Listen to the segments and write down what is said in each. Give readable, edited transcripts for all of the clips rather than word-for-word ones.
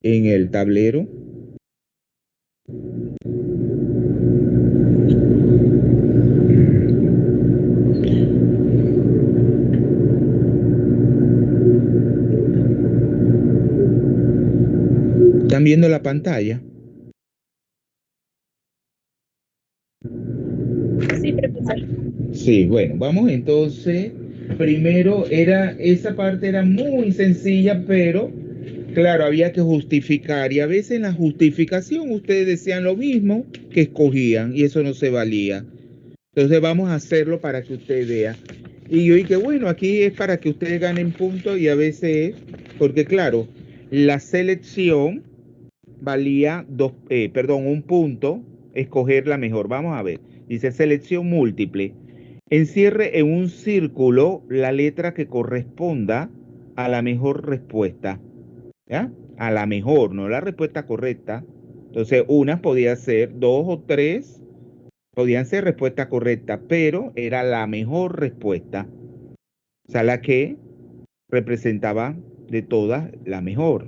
en el tablero. ¿Están viendo la pantalla? Sí, profesor. Sí, bueno, vamos entonces. Primero esa parte era muy sencilla, pero claro, había que justificar. Y a veces en la justificación ustedes decían lo mismo que escogían y eso no se valía. Entonces vamos a hacerlo para que usted vea. Y yo dije, bueno, aquí es para que ustedes ganen puntos y a veces, porque claro, la selección valía un punto, escoger la mejor. Vamos a ver. Dice selección múltiple. Encierre en un círculo la letra que corresponda a la mejor respuesta. ¿Ya? A la mejor, no la respuesta correcta. Entonces, una podía ser, dos o tres podían ser respuesta correcta, pero era la mejor respuesta. O sea, la que representaba de todas la mejor.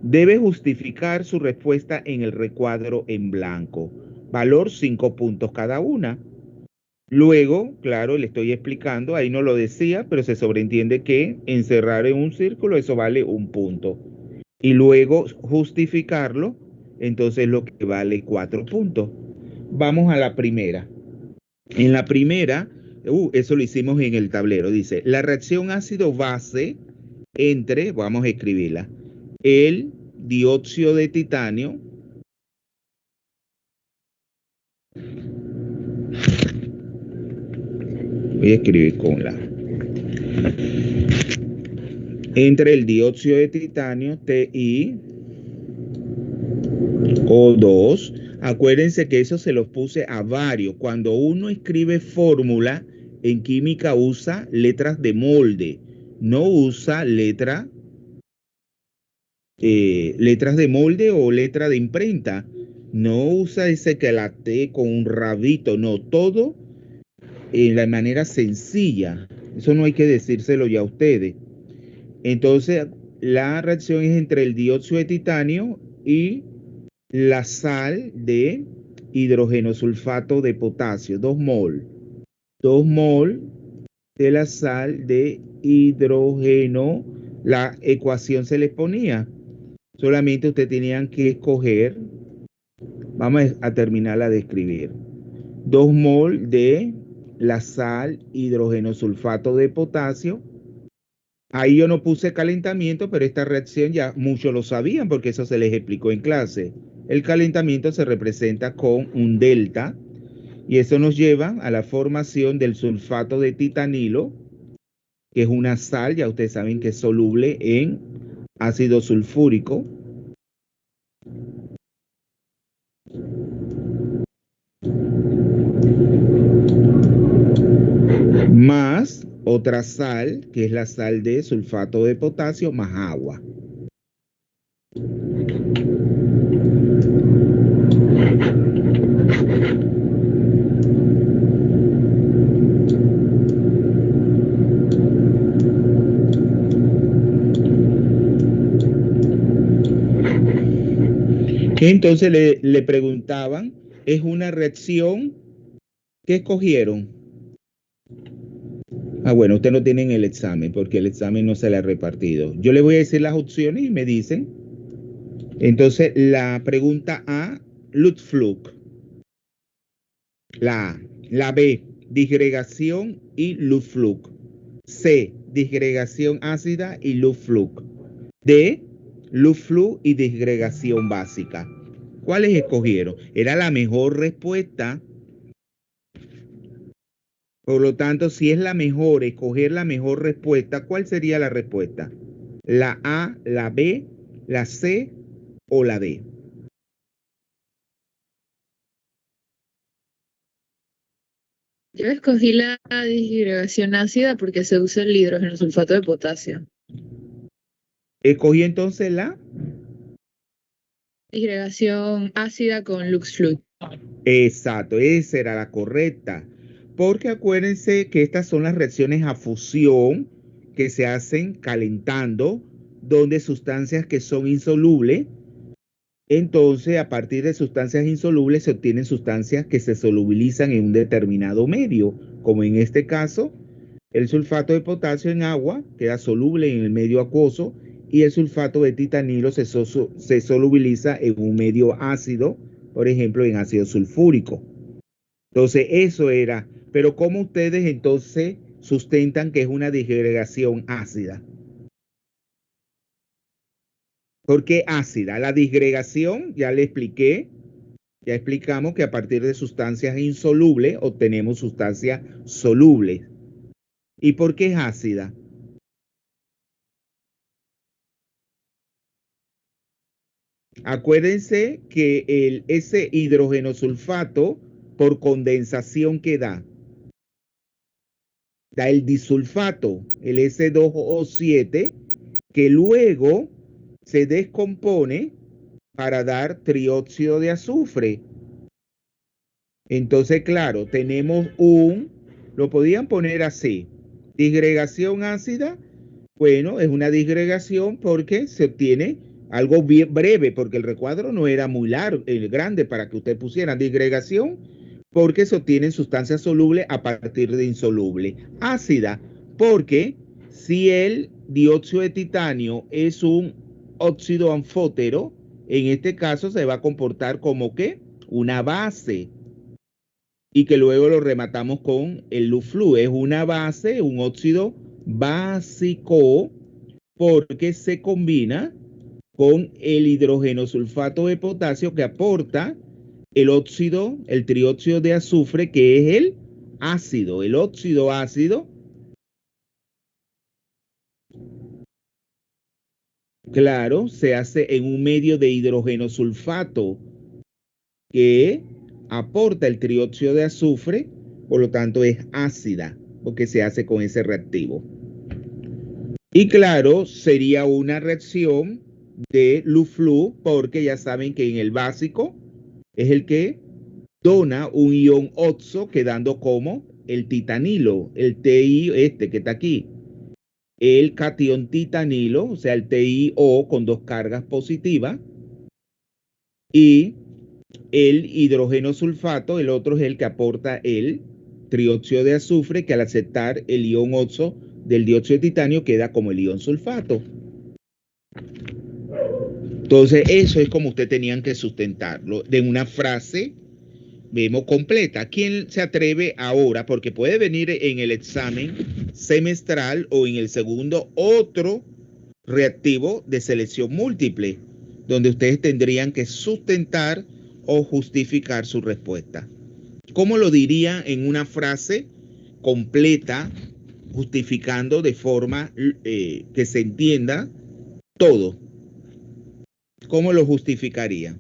Debe justificar su respuesta en el recuadro en blanco. Valor 5 puntos cada una. Luego, claro, le estoy explicando, ahí no lo decía, pero se sobreentiende que encerrar en un círculo, eso vale un punto. Y luego justificarlo, entonces lo que vale 4 puntos. Vamos a la primera. En la primera, eso lo hicimos en el tablero, dice, la reacción ácido-base entre, vamos a escribirla, el dióxido de titanio, voy a escribir con la, entre el dióxido de titanio, TiO2, acuérdense que eso se los puse a varios. Cuando uno escribe fórmula, en química usa letras de molde, no usa letras de molde o letra de imprenta. No usa ese que la T con un rabito, no, todo en la manera sencilla. Eso no hay que decírselo ya a ustedes. Entonces, la reacción es entre el dióxido de titanio y la sal de hidrógeno sulfato de potasio, 2 mol. 2 mol de la sal de hidrógeno. La ecuación se les ponía. Solamente ustedes tenían que escoger. Vamos a terminarla de escribir. 2 mol de la sal hidrógeno sulfato de potasio. Ahí yo no puse calentamiento, pero esta reacción ya muchos lo sabían porque eso se les explicó en clase. El calentamiento se representa con un delta y eso nos lleva a la formación del sulfato de titanilo, que es una sal, ya ustedes saben que es soluble en ácido sulfúrico, más otra sal, que es la sal de sulfato de potasio, más agua. Entonces le preguntaban, ¿es una reacción que escogieron? Ah, bueno, usted no tienen el examen porque el examen no se le ha repartido. Yo le voy a decir las opciones y me dicen. Entonces, la pregunta A, Luftflug. La A. La B, disgregación y Luftflug. C, disgregación ácida y Luftflug. D, Luftflug y disgregación básica. ¿Cuáles escogieron? Era la mejor respuesta. Por lo tanto, si es la mejor, escoger la mejor respuesta, ¿cuál sería la respuesta? ¿La A, la B, la C o la D? Yo escogí la disgregación ácida porque se usa el hidrógeno sulfato de potasio. Escogí entonces la. Disgregación ácida con LuxFluid. Exacto, esa era la correcta. Porque acuérdense que estas son las reacciones a fusión que se hacen calentando donde sustancias que son insolubles, entonces a partir de sustancias insolubles se obtienen sustancias que se solubilizan en un determinado medio, como en este caso el sulfato de potasio en agua queda soluble en el medio acuoso y el sulfato de titanilo se solubiliza en un medio ácido, por ejemplo en ácido sulfúrico. Entonces eso era, pero ¿cómo ustedes entonces sustentan que es una disgregación ácida? ¿Por qué ácida? La disgregación, ya le expliqué, ya explicamos que a partir de sustancias insolubles obtenemos sustancias solubles. ¿Y por qué es ácida? Acuérdense que ese hidrógeno sulfato, por condensación que da el disulfato, el S2O7, que luego se descompone para dar trióxido de azufre. Entonces, claro, tenemos lo podían poner así, disgregación ácida. Bueno, es una disgregación porque se obtiene algo bien breve, porque el recuadro no era muy largo, grande para que usted pusiera disgregación, porque se obtienen sustancias solubles a partir de insoluble. Ácida, porque si el dióxido de titanio es un óxido anfótero, en este caso se va a comportar como que una base y que luego lo rematamos con el Lu-Flu. Es una base, un óxido básico, porque se combina con el hidrógeno sulfato de potasio que aporta el óxido, el trióxido de azufre, que es el ácido. El óxido ácido, claro, se hace en un medio de hidrógeno sulfato que aporta el trióxido de azufre, por lo tanto es ácida, porque se hace con ese reactivo. Y claro, sería una reacción de Lu-Flu, porque ya saben que en el básico es el que dona un ion oxo, quedando como el titanilo, el TI que está aquí, el catión titanilo, o sea, el TiO con dos cargas positivas, y el hidrógeno sulfato, el otro es el que aporta el trióxido de azufre, que al aceptar el ion oxo del dióxido de titanio queda como el ion sulfato. Entonces, eso es como ustedes tenían que sustentarlo de una frase, vemos, completa. ¿Quién se atreve ahora? Porque puede venir en el examen semestral o en el segundo otro reactivo de selección múltiple, donde ustedes tendrían que sustentar o justificar su respuesta. ¿Cómo lo diría en una frase completa, justificando de forma que se entienda todo? ¿Cómo lo justificaría?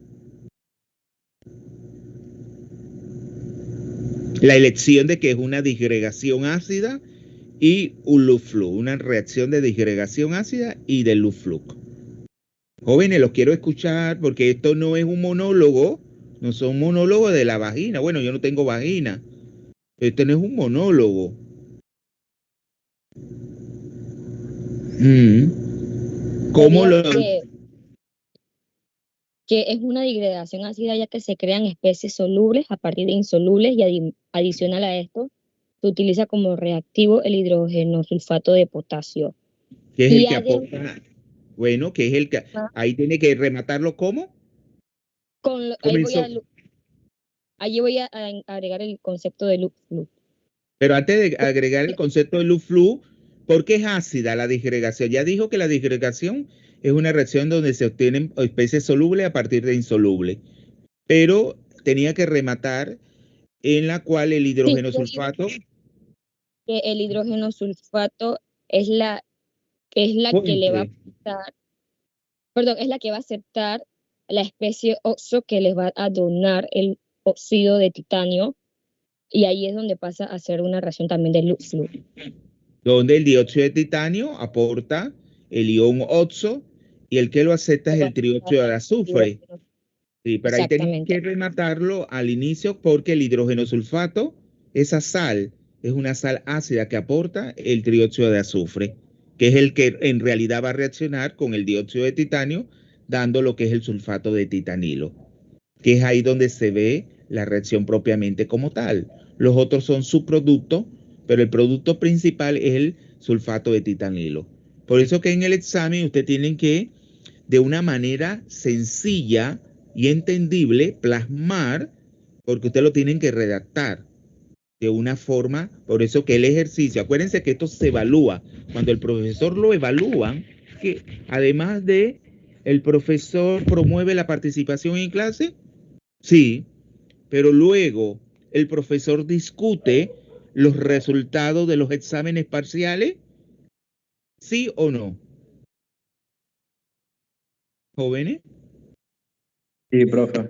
La elección de que es una disgregación ácida y un Lu-Flu, una reacción de disgregación ácida y de Lu-Flu. Jóvenes, los quiero escuchar porque esto no es un monólogo, no son monólogos de la vagina. Bueno, yo no tengo vagina. Este no es un monólogo. ¿Cómo lo...? Que es una disgregación ácida ya que se crean especies solubles a partir de insolubles y adicional a esto se utiliza como reactivo el hidrógeno sulfato de potasio. ¿Qué es el que aporta? Bueno, que es el que... Ahí tiene que rematarlo ¿cómo? Ahí voy a agregar el concepto de Lu-Flu. Pero antes de agregar el concepto de Lu-Flu, ¿por qué es ácida la disgregación? Ya dijo que la disgregación es una reacción donde se obtienen especies solubles a partir de insolubles. Pero tenía que rematar en la cual el hidrógeno sulfato... Que el hidrógeno sulfato es la que le va a aportar, perdón, es la que va a aceptar la especie oxo que les va a donar el óxido de titanio, y ahí es donde pasa a ser una reacción también de Lu-Flu. Donde el dióxido de titanio aporta el ion oxo y el que lo acepta es el trióxido de azufre. Sí, pero ahí tenemos que rematarlo al inicio porque el hidrógeno sulfato, esa sal, es una sal ácida que aporta el trióxido de azufre, que es el que en realidad va a reaccionar con el dióxido de titanio, dando lo que es el sulfato de titanilo, que es ahí donde se ve la reacción propiamente como tal. Los otros son subproductos, pero el producto principal es el sulfato de titanilo. Por eso que en el examen usted tiene que, de una manera sencilla y entendible, plasmar, porque usted lo tienen que redactar de una forma, por eso que el ejercicio, acuérdense que esto se evalúa, cuando el profesor lo evalúa, que además de el profesor promueve la participación en clase, sí, pero luego el profesor discute los resultados de los exámenes parciales, sí o no, jóvenes. Sí, profe.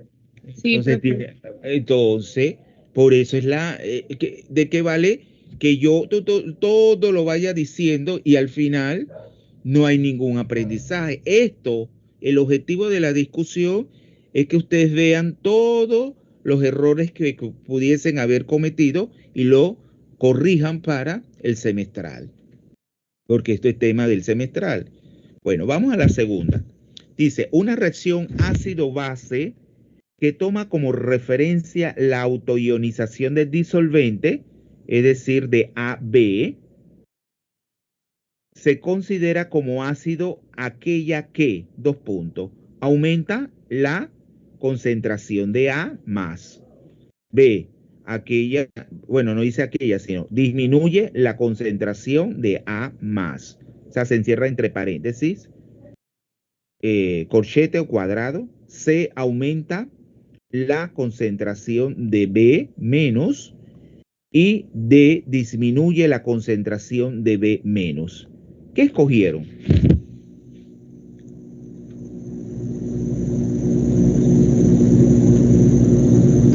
Sí, Entonces, profe. entonces, por eso es ¿de qué vale que yo todo lo vaya diciendo y al final no hay ningún aprendizaje? El objetivo de la discusión es que ustedes vean todos los errores que pudiesen haber cometido y lo corrijan para el semestral, porque esto es tema del semestral. Bueno, vamos a la segunda. Dice, una reacción ácido-base que toma como referencia la autoionización del disolvente, es decir, de AB, se considera como ácido aquella que, aumenta la concentración de A más. B, aquella, bueno, no dice aquella, sino disminuye la concentración de A más. O sea, se encierra entre paréntesis, corchete o cuadrado. C, aumenta la concentración de B menos y D disminuye la concentración de B menos. ¿Qué escogieron?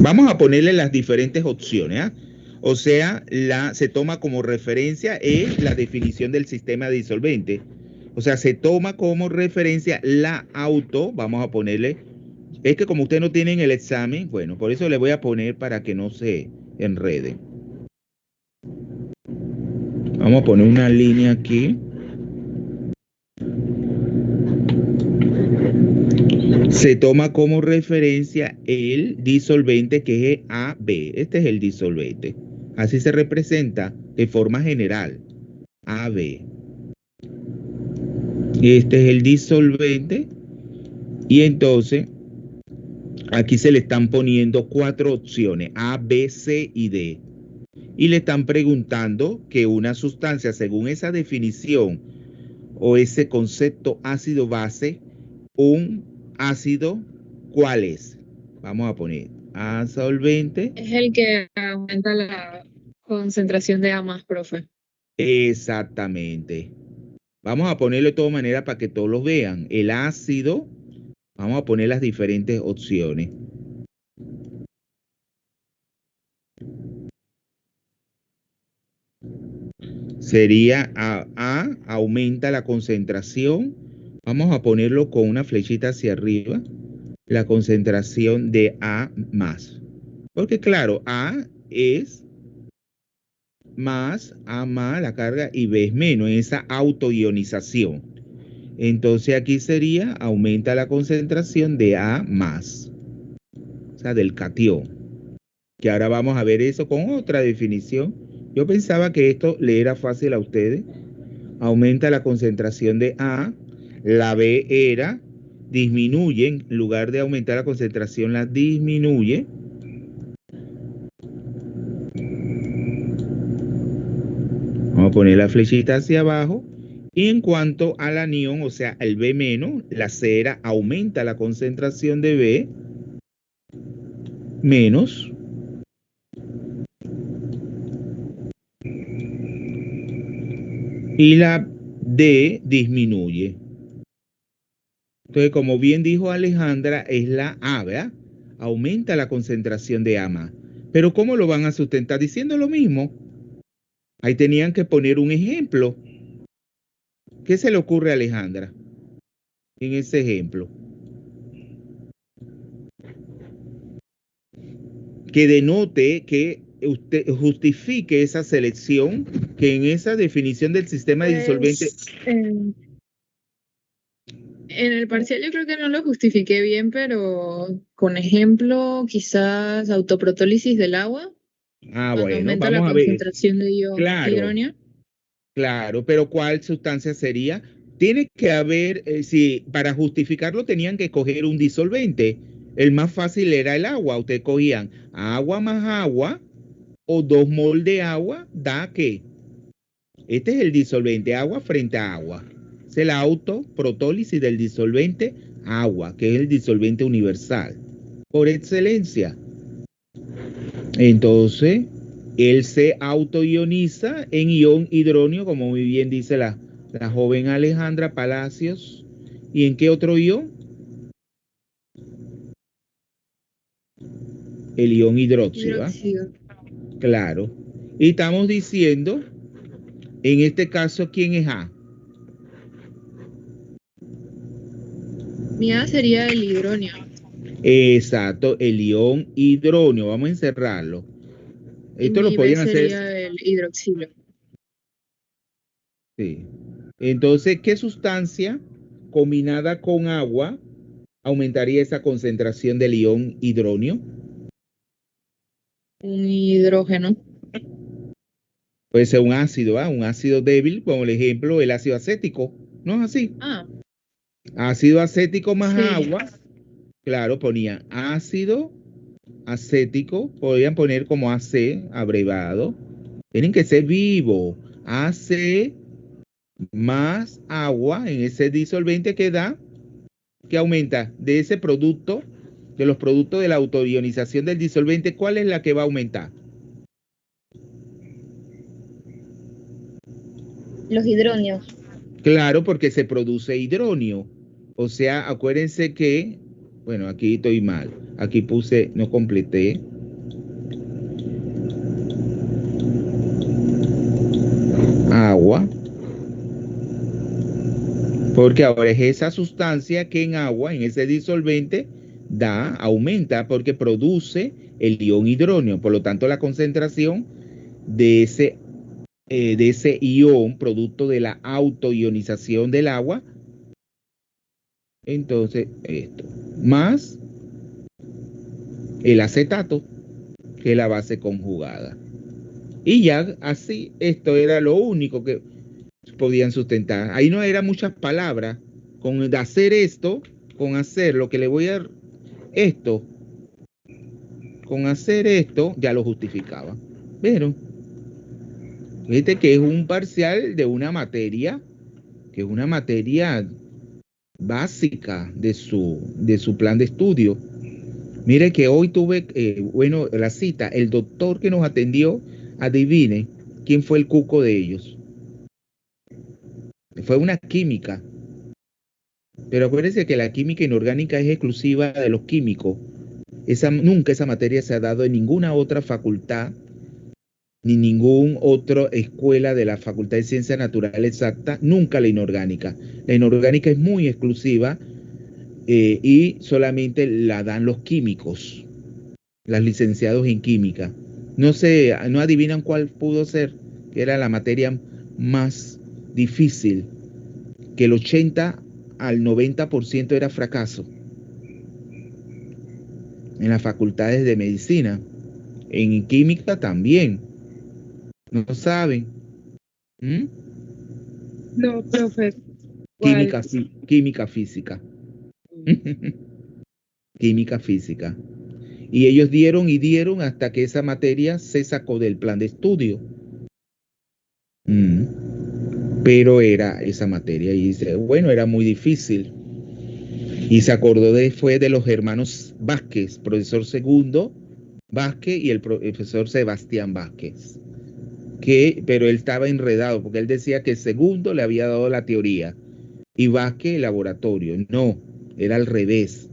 Vamos a ponerle las diferentes opciones, ¿eh? O sea, se toma como referencia la definición del sistema disolvente. O sea, se toma como referencia vamos a ponerle, es que como ustedes no tienen el examen, bueno, por eso le voy a poner para que no se enreden. Vamos a poner una línea aquí. Se toma como referencia el disolvente que es AB. Este es el disolvente. Así se representa de forma general. AB. Este es el disolvente. Y entonces, aquí se le están poniendo 4 opciones. A, B, C y D. Y le están preguntando que una sustancia, según esa definición o ese concepto ácido-base, un ácido, ¿cuál es? Vamos a poner A solvente. Es el que aumenta la concentración de A más, profe. Exactamente. Vamos a ponerlo de todas maneras para que todos lo vean. El ácido, vamos a poner las diferentes opciones. Sería A, aumenta la concentración. Vamos a ponerlo con una flechita hacia arriba. La concentración de A más. Porque claro, A es más, A más la carga y B es menos, esa autoionización. Entonces aquí sería, aumenta la concentración de A más, o sea, del catión. Que ahora vamos a ver eso con otra definición. Yo pensaba que esto le era fácil a ustedes. Aumenta la concentración de A, la B era, disminuye, en lugar de aumentar la concentración, la disminuye. Vamos a poner la flechita hacia abajo. Y en cuanto al anión, o sea, el B menos, la cera aumenta la concentración de B menos. Y la D disminuye. Entonces, como bien dijo Alejandra, es la A, ¿verdad? Aumenta la concentración de A más. Pero ¿cómo lo van a sustentar? Diciendo lo mismo. Ahí tenían que poner un ejemplo. ¿Qué se le ocurre a Alejandra en ese ejemplo? Que denote, que usted justifique esa selección que en esa definición del sistema de disolvente, En el parcial yo creo que no lo justifiqué bien, pero con ejemplo, quizás autoprotólisis del agua, cuando bueno, aumenta la vamos a ver, concentración de ion claro, hidróneo. claro, pero ¿cuál sustancia sería? Tiene que haber, si para justificarlo tenían que coger un disolvente. El más fácil era el agua. Ustedes cogían agua más agua o 2 mol de agua, da que este es el disolvente, agua frente a agua. Es la autoprotólisis del disolvente agua, que es el disolvente universal por excelencia. Entonces, él se autoioniza en ion hidróneo, como muy bien dice la joven Alejandra Palacios. ¿Y en qué otro ion? El ion hidróxido, ¿ah? Hidróxido. Claro. Y estamos diciendo, en este caso, ¿quién es A? Mi A sería el hidróneo. Exacto, el ion hidróneo. Vamos a encerrarlo. Y Esto lo mi B podían hacer. sería el hidroxilo. Sí. Entonces, ¿qué sustancia combinada con agua aumentaría esa concentración del ion hidróneo? Un hidrógeno. Puede ser un ácido, ¿ah? Un ácido débil, como el ejemplo, el ácido acético. ¿No es así? Ah, Ácido acético más sí. agua. Claro, ponían ácido acético, podían poner como AC, abrevado. Tienen que ser vivo. AC más agua en ese disolvente que da, que aumenta de ese producto, de los productos de la autoionización del disolvente, ¿cuál es la que va a aumentar? Los hidróneos. Claro, porque se produce hidróneo. O sea, acuérdense que, bueno, aquí estoy mal. Aquí puse, no completé. Agua. Porque ahora es esa sustancia que en agua, en ese disolvente, aumenta porque produce el ion hidróneo. Por lo tanto, la concentración de ese ion, producto de la autoionización del agua, entonces esto, más el acetato, que es la base conjugada. Y ya así, esto era lo único que podían sustentar. Ahí no eran muchas palabras. Con hacer esto, con hacer lo que le voy a esto, con hacer esto, ya lo justificaba. Pero, viste que es un parcial de una materia, que es una materia básica de su plan de estudio. Mire que hoy tuve, bueno, la cita, el doctor que nos atendió, adivine quién fue el cuco de ellos. Fue una química. Pero acuérdense que la química inorgánica es exclusiva de los químicos. Nunca esa materia se ha dado en ninguna otra facultad, ni ninguna otra escuela de la Facultad de Ciencias Naturales Exacta, nunca la inorgánica. La inorgánica es muy exclusiva y solamente la dan los químicos, los licenciados en química. No sé, no adivinan cuál pudo ser, que era la materia más difícil, que el 80 al 90% era fracaso en las facultades de medicina, en química también. No saben. ¿Mm? No, profe. Química, química física. Química física. Y ellos dieron y dieron hasta que esa materia se sacó del plan de estudio. Pero era esa materia y dice, bueno, era muy difícil. Y se acordó fue de los hermanos Vázquez, profesor segundo Vázquez y el profesor Sebastián Vázquez. Pero él estaba enredado porque él decía que el segundo le había dado la teoría y Vázquez el laboratorio. No, era al revés,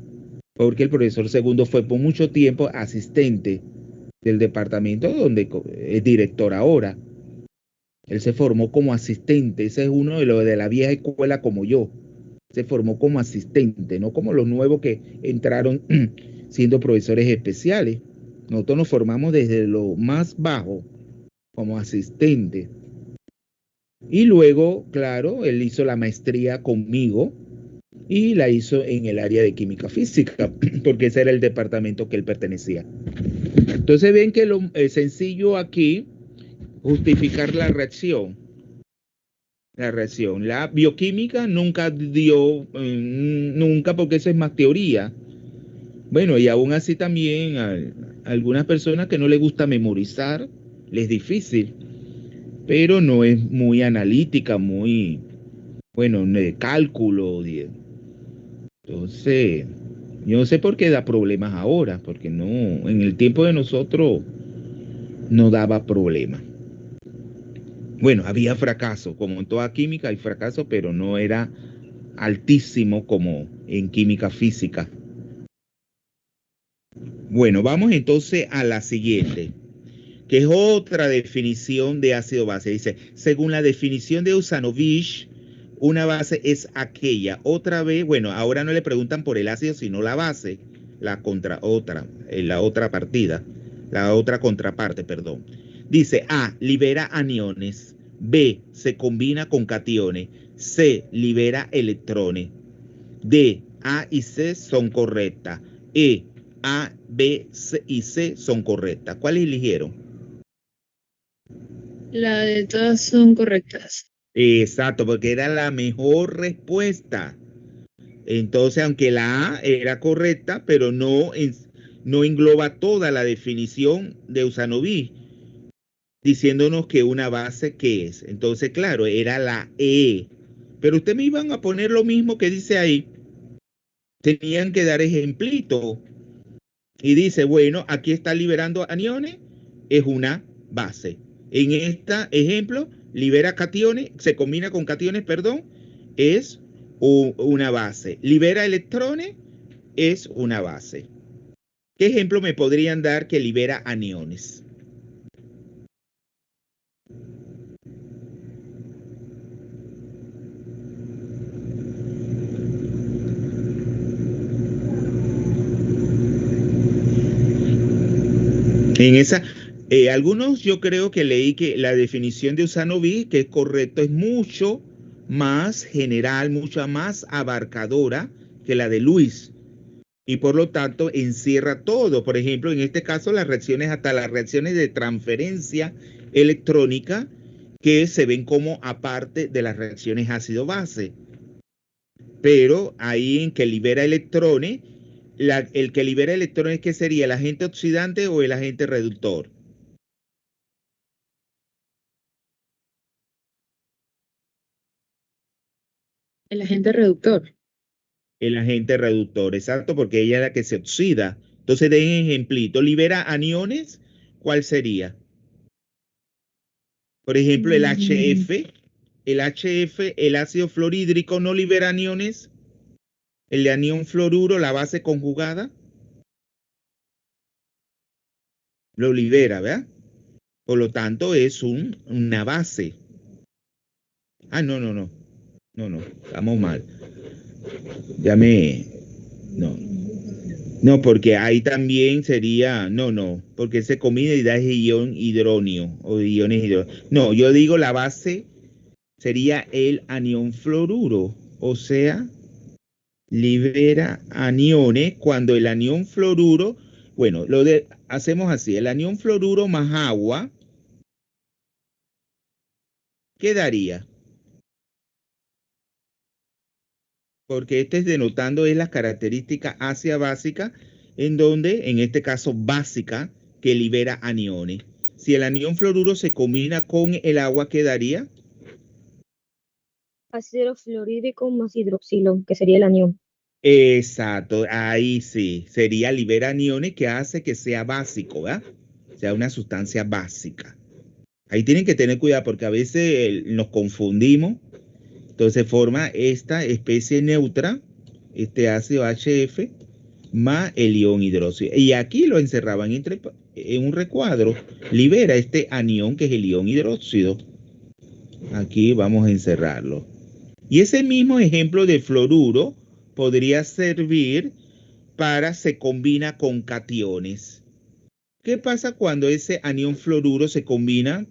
porque el profesor segundo fue por mucho tiempo asistente del departamento donde es director ahora. Él se formó como asistente, ese es uno de los de la vieja escuela como yo. Se formó como asistente, no como los nuevos que entraron siendo profesores especiales. Nosotros nos formamos desde lo más bajo como asistente. Y luego, claro, él hizo la maestría conmigo y la hizo en el área de química física, porque ese era el departamento que él pertenecía. Entonces ven que lo sencillo aquí, justificar la reacción. La reacción. La bioquímica nunca dio, nunca, porque eso es más teoría. Bueno, y aún así también a algunas personas que no les gusta memorizar, les es difícil, pero no es muy analítica, muy, bueno, de cálculo. Entonces, yo no sé por qué da problemas ahora, porque no, en el tiempo de nosotros no daba problemas. Bueno, había fracaso, como en toda química hay fracaso, pero no era altísimo como en química física. Bueno, vamos entonces a la siguiente, que es otra definición de ácido base. Dice, según la definición de Usanovich, una base es aquella. Otra vez, bueno, ahora no le preguntan por el ácido, sino la base, la otra partida, la otra contraparte, perdón. Dice, A, libera aniones. B, se combina con cationes. C, libera electrones. D, A y C son correctas. E, A, B, C y C son correctas. ¿Cuáles eligieron? La de todas son correctas. Exacto, porque era la mejor respuesta. Entonces, aunque la A era correcta, pero no engloba toda la definición de Usanovi, diciéndonos que una base, ¿qué es? Entonces, claro, era la E. Pero ustedes me iban a poner lo mismo que dice ahí. Tenían que dar ejemplito. Y dice, bueno, aquí está liberando aniones, es una base. En este ejemplo, libera cationes, se combina con cationes, perdón, es una base. Libera electrones, es una base. ¿Qué ejemplo me podrían dar que libera aniones? En esa, algunos yo creo que leí que la definición de Usanovi, que es correcto, es mucho más general, mucho más abarcadora que la de Luis. Y por lo tanto encierra todo. Por ejemplo, en este caso, las reacciones, hasta las reacciones de transferencia electrónica, que se ven como aparte de las reacciones ácido-base. Pero ahí en que libera electrones, el que libera electrones, ¿qué sería? ¿El agente oxidante o el agente reductor? El agente reductor. El agente reductor, exacto, porque ella es la que se oxida. Entonces, den ejemplito. ¿Libera aniones? ¿Cuál sería? Por ejemplo, el HF. El HF, el ácido fluorhídrico, no libera aniones. El de anión fluoruro, la base conjugada, lo libera, ¿verdad? Por lo tanto, es una base. Ah, no, no, no. No, no, estamos mal. Ya me. No. No, porque ahí también sería. No, no. Porque se combina y da ion hidronio o iones hidrógenos. No, yo digo la base sería el anión fluoruro. O sea, libera aniones cuando el anión fluoruro, bueno, hacemos así, el anión fluoruro más agua, ¿qué daría? Porque este es denotando es las características ácida básica, en donde, en este caso básica, que libera aniones. Si el anión fluoruro se combina con el agua, ¿qué daría? Ácido fluorhídrico más hidroxilo, que sería el anión. Exacto, ahí sí, sería libera aniones que hace que sea básico, ¿verdad? Sea una sustancia básica. Ahí tienen que tener cuidado porque a veces nos confundimos. Entonces forma esta especie neutra, este ácido HF, más el ion hidróxido. Y aquí lo encerraban en un recuadro. Libera este anión que es el ion hidróxido. Aquí vamos a encerrarlo. Y ese mismo ejemplo de fluoruro podría servir para se combina con cationes. ¿Qué pasa cuando ese anión fluoruro se combina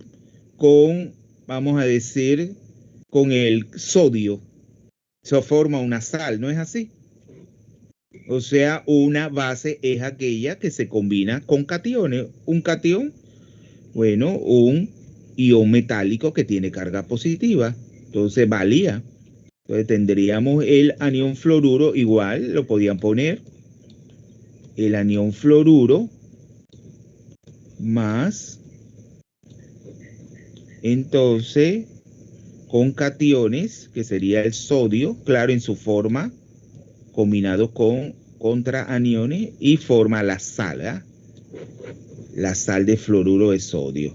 con, vamos a decir, con el sodio, se forma una sal, ¿no es así? O sea, una base es aquella que se combina con cationes. Un catión, bueno, un ion metálico que tiene carga positiva. Entonces valía. Entonces tendríamos el anión fluoruro, igual lo podían poner. El anión fluoruro más, entonces, con cationes, que sería el sodio, claro, en su forma, combinado con contraaniones y forma la sal, ¿eh? La sal de fluoruro de sodio.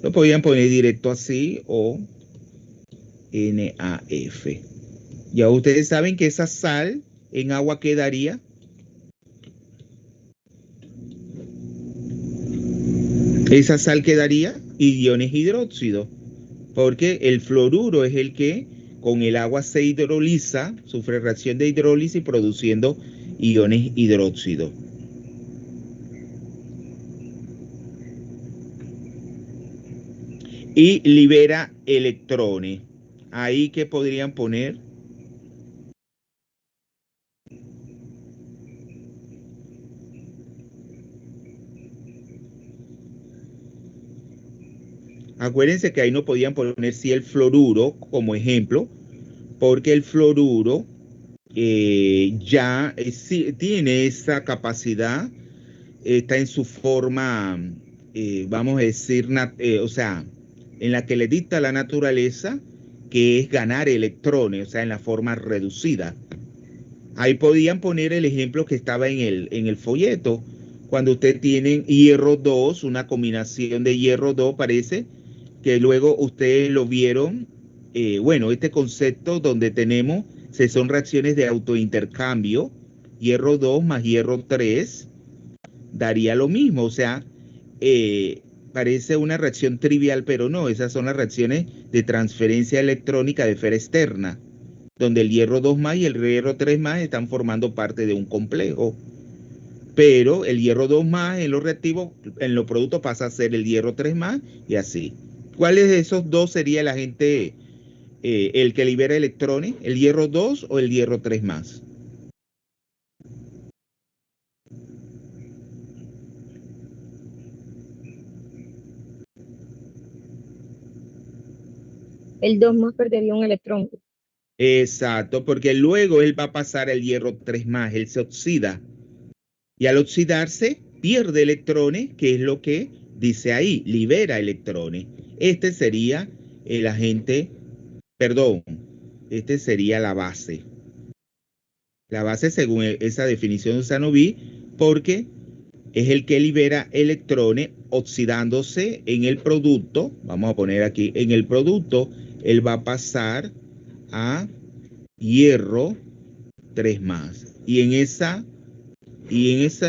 Lo podían poner directo así o NaF. Ya ustedes saben que esa sal en agua quedaría. Esa sal quedaría iones hidróxido, porque el fluoruro es el que con el agua se hidroliza, sufre reacción de hidrólisis produciendo iones hidróxido. Y libera electrones. Ahí que podrían poner. Acuérdense que ahí no podían poner si el fluoruro como ejemplo, porque el fluoruro ya tiene esa capacidad, está en su forma, vamos a decir, o sea, en la que le dicta la naturaleza, que es ganar electrones, o sea, en la forma reducida. Ahí podían poner el ejemplo que estaba en el folleto. Cuando ustedes tienen hierro 2, una combinación de hierro 2, parece que luego ustedes lo vieron. Bueno, este concepto donde tenemos, son reacciones de autointercambio, hierro 2 más hierro 3, daría lo mismo. O sea, parece una reacción trivial, pero no, esas son las reacciones de transferencia electrónica de esfera externa, donde el hierro 2 más y el hierro 3 más están formando parte de un complejo. Pero el hierro 2 más en los reactivos, en los productos pasa a ser el hierro 3 más y así. ¿Cuáles de esos dos sería el agente, el que libera electrones? ¿El hierro 2 o el hierro 3 más? El 2 más perdería un electrón. Exacto, porque luego él va a pasar el hierro 3 más, él se oxida. Y al oxidarse, pierde electrones, que es lo que dice ahí, libera electrones. Este sería el agente, perdón, este sería la base. La base según esa definición de Usanovi, porque es el que libera electrones oxidándose en el producto. Vamos a poner aquí, en el producto, él va a pasar a hierro 3 más. Y en ese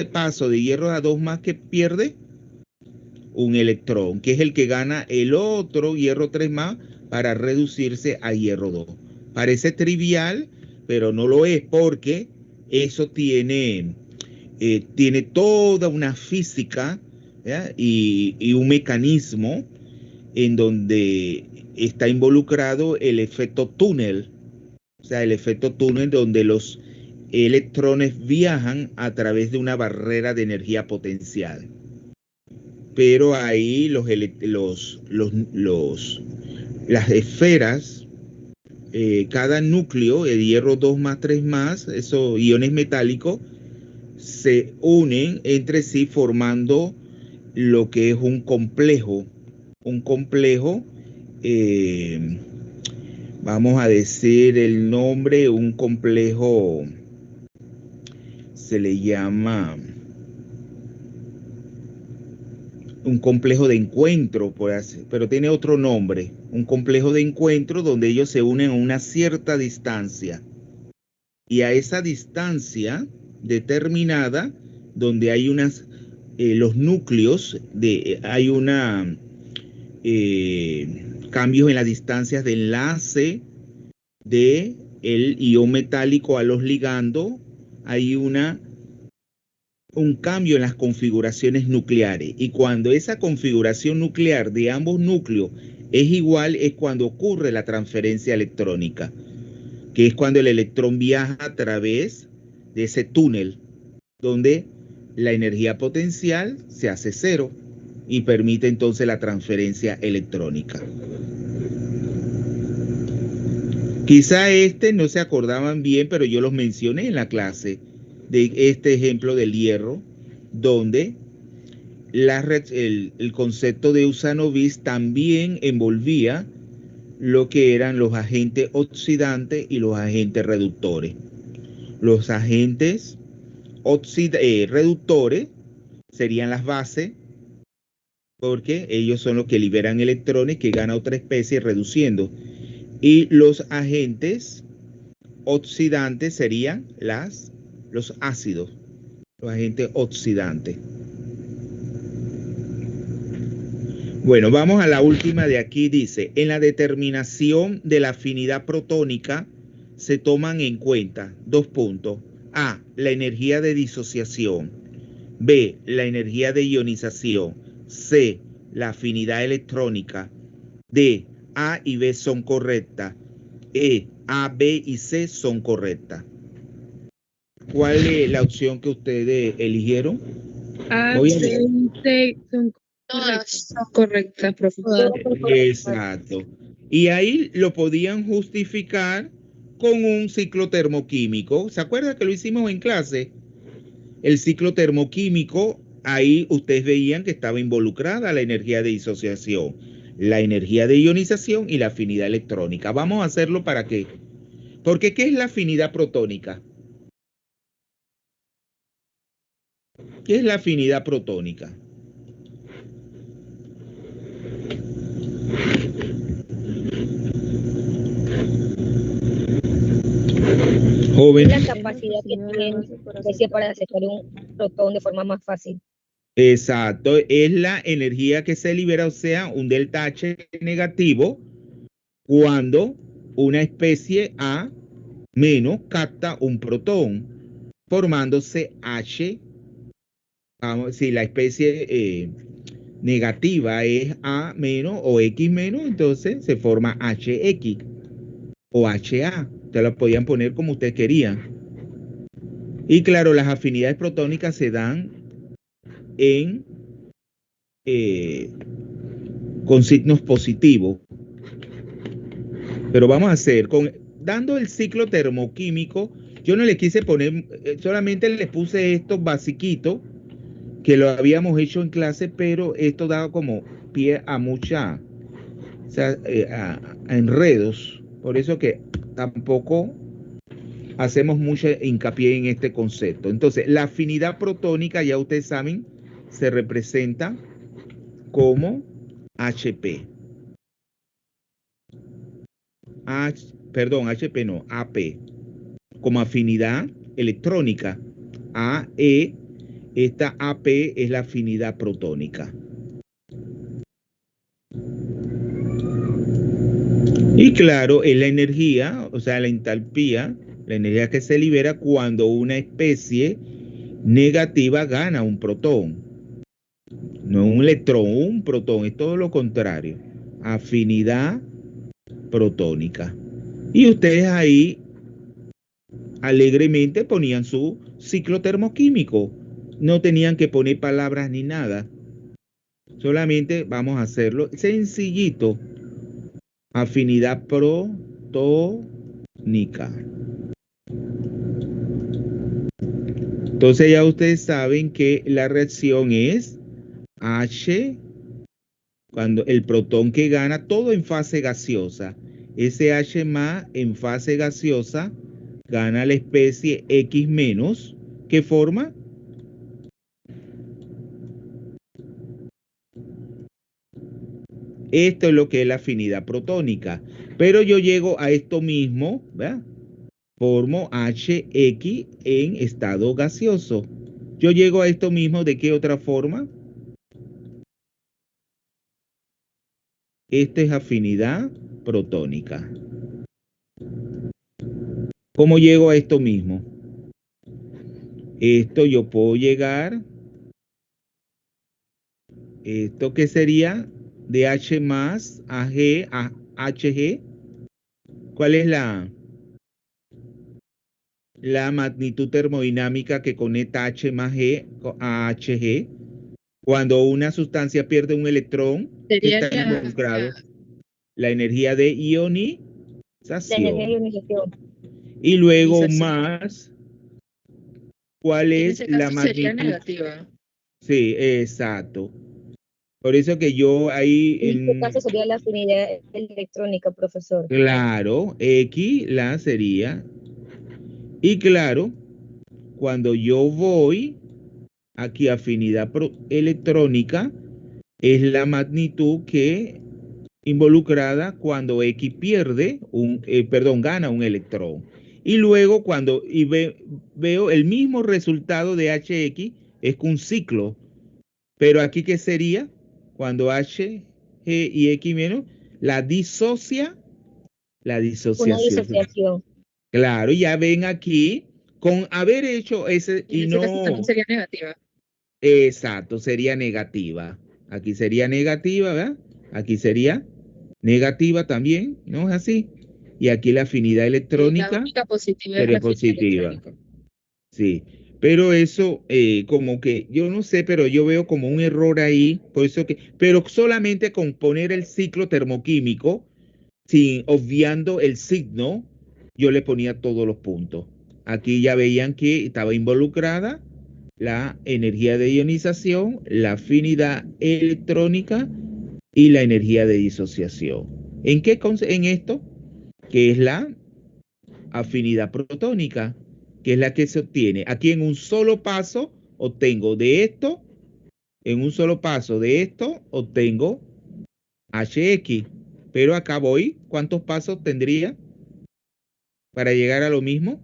paso de hierro a 2 más, que pierde un electrón, que es el que gana el otro hierro 3 más para reducirse a hierro 2. Parece trivial, pero no lo es, porque eso tiene toda una física, y un mecanismo en donde está involucrado el efecto túnel. O sea, el efecto túnel donde los electrones viajan a través de una barrera de energía potencial. Pero ahí las esferas, cada núcleo, el hierro 2 más 3 más, esos iones metálicos, se unen entre sí formando lo que es un complejo. Un complejo, vamos a decir el nombre, un complejo se le llama un complejo de encuentro, pero tiene otro nombre, un complejo de encuentro donde ellos se unen a una cierta distancia. Y a esa distancia determinada, donde hay los núcleos, hay cambios en las distancias de enlace de el ion metálico a los ligandos, hay un cambio en las configuraciones nucleares. Y cuando esa configuración nuclear de ambos núcleos es igual, es cuando ocurre la transferencia electrónica, que es cuando el electrón viaja a través de ese túnel, donde la energía potencial se hace cero y permite entonces la transferencia electrónica. Quizá no se acordaban bien, pero yo los mencioné en la clase de este ejemplo del hierro, donde el concepto de Usanovis también envolvía lo que eran los agentes oxidantes y los agentes reductores. Los agentes reductores serían las bases, porque ellos son los que liberan electrones que gana otra especie reduciendo. Y los agentes oxidantes serían los ácidos, los agentes oxidantes. Bueno, vamos a la última de aquí. Dice, en la determinación de la afinidad protónica se toman en cuenta 2 puntos. A, la energía de disociación. B, la energía de ionización. C, la afinidad electrónica. D, A y B son correctas. E, A, B y C son correctas. ¿Cuál es la opción que ustedes eligieron? A, C y C son correctas, profesor. Exacto. Y ahí lo podían justificar con un ciclo termoquímico. ¿Se acuerda que lo hicimos en clase? El ciclo termoquímico, ahí ustedes veían que estaba involucrada la energía de disociación, la energía de ionización y la afinidad electrónica. Vamos a hacerlo para qué. Porque ¿qué es la afinidad protónica? ¿Qué es la afinidad protónica? Joven. Es la capacidad que tiene la especie para aceptar un protón de forma más fácil. Exacto, es la energía que se libera, o sea, un delta H negativo, cuando una especie A menos capta un protón, formándose H. Vamos, si la especie negativa es A menos o X menos, entonces se forma HX o HA. Ustedes lo podían poner como ustedes querían. Y claro, las afinidades protónicas se dan con signos positivos. Pero vamos a hacer, dando el ciclo termoquímico, yo no le quise poner, solamente les puse estos basiquitos que lo habíamos hecho en clase, pero esto da como pie a o sea, a enredos. Por eso que tampoco hacemos mucho hincapié en este concepto. Entonces, la afinidad protónica, ya ustedes saben, se representa como HP. HP no, AP. Como afinidad electrónica. AE, esta AP es la afinidad protónica. Y claro, es la energía, o sea, la entalpía, la energía que se libera cuando una especie negativa gana un protón. No un electrón, un protón, es todo lo contrario. Afinidad protónica. Y ustedes ahí alegremente ponían su ciclo termoquímico. No tenían que poner palabras ni nada. Solamente vamos a hacerlo sencillito. Afinidad protónica. Entonces ya ustedes saben que la reacción es H, cuando el protón que gana, todo en fase gaseosa. Ese H más en fase gaseosa gana la especie X menos, que forma esto es lo que es la afinidad protónica. Pero yo llego a esto mismo, ¿verdad? Formo HX en estado gaseoso. Yo llego a esto mismo, ¿de qué otra forma? Esta es afinidad protónica. ¿Cómo llego a esto mismo? Esto yo puedo llegar, ¿esto qué sería? de H más a G a HG. ¿Cuál es la magnitud termodinámica que conecta H más G a HG? Cuando una sustancia pierde un electrón, ¿qué Sería está involucrado? La energía de La energía de ionización. ionización. Y luego ionización. más, ¿cuál En es ese la caso sería magnitud? negativa. Sí, exacto. Por eso que yo ahí, En este caso sería la afinidad electrónica, profesor. claro, X la sería. Y claro, cuando yo voy aquí a afinidad electrónica, es la magnitud que involucrada cuando X pierde perdón, gana un electrón. Y luego cuando veo el mismo resultado de HX, es un ciclo. Pero aquí, ¿qué sería? Cuando H, G y X menos, la Una disociación. disociación. Claro, ya ven aquí, con haber hecho ese Y en y ese caso también no, sería negativa. exacto, sería negativa. Aquí sería negativa, ¿verdad? Aquí sería negativa también, ¿no es así? Y aquí la afinidad Y la electrónica única positiva es sería la física positiva. electrónica. Sí, pero eso como que yo no sé, pero yo veo como un error ahí, por eso que, pero solamente con poner el ciclo termoquímico, sin obviando el signo, yo le ponía todos los puntos. Aquí ya veían que estaba involucrada la energía de ionización, la afinidad electrónica y la energía de disociación. ¿En qué en esto? Que es la afinidad protónica, que es la que se obtiene. Aquí en un solo paso obtengo de esto, en un solo paso de esto obtengo HX. Pero acá voy, ¿cuántos pasos tendría para llegar a lo mismo?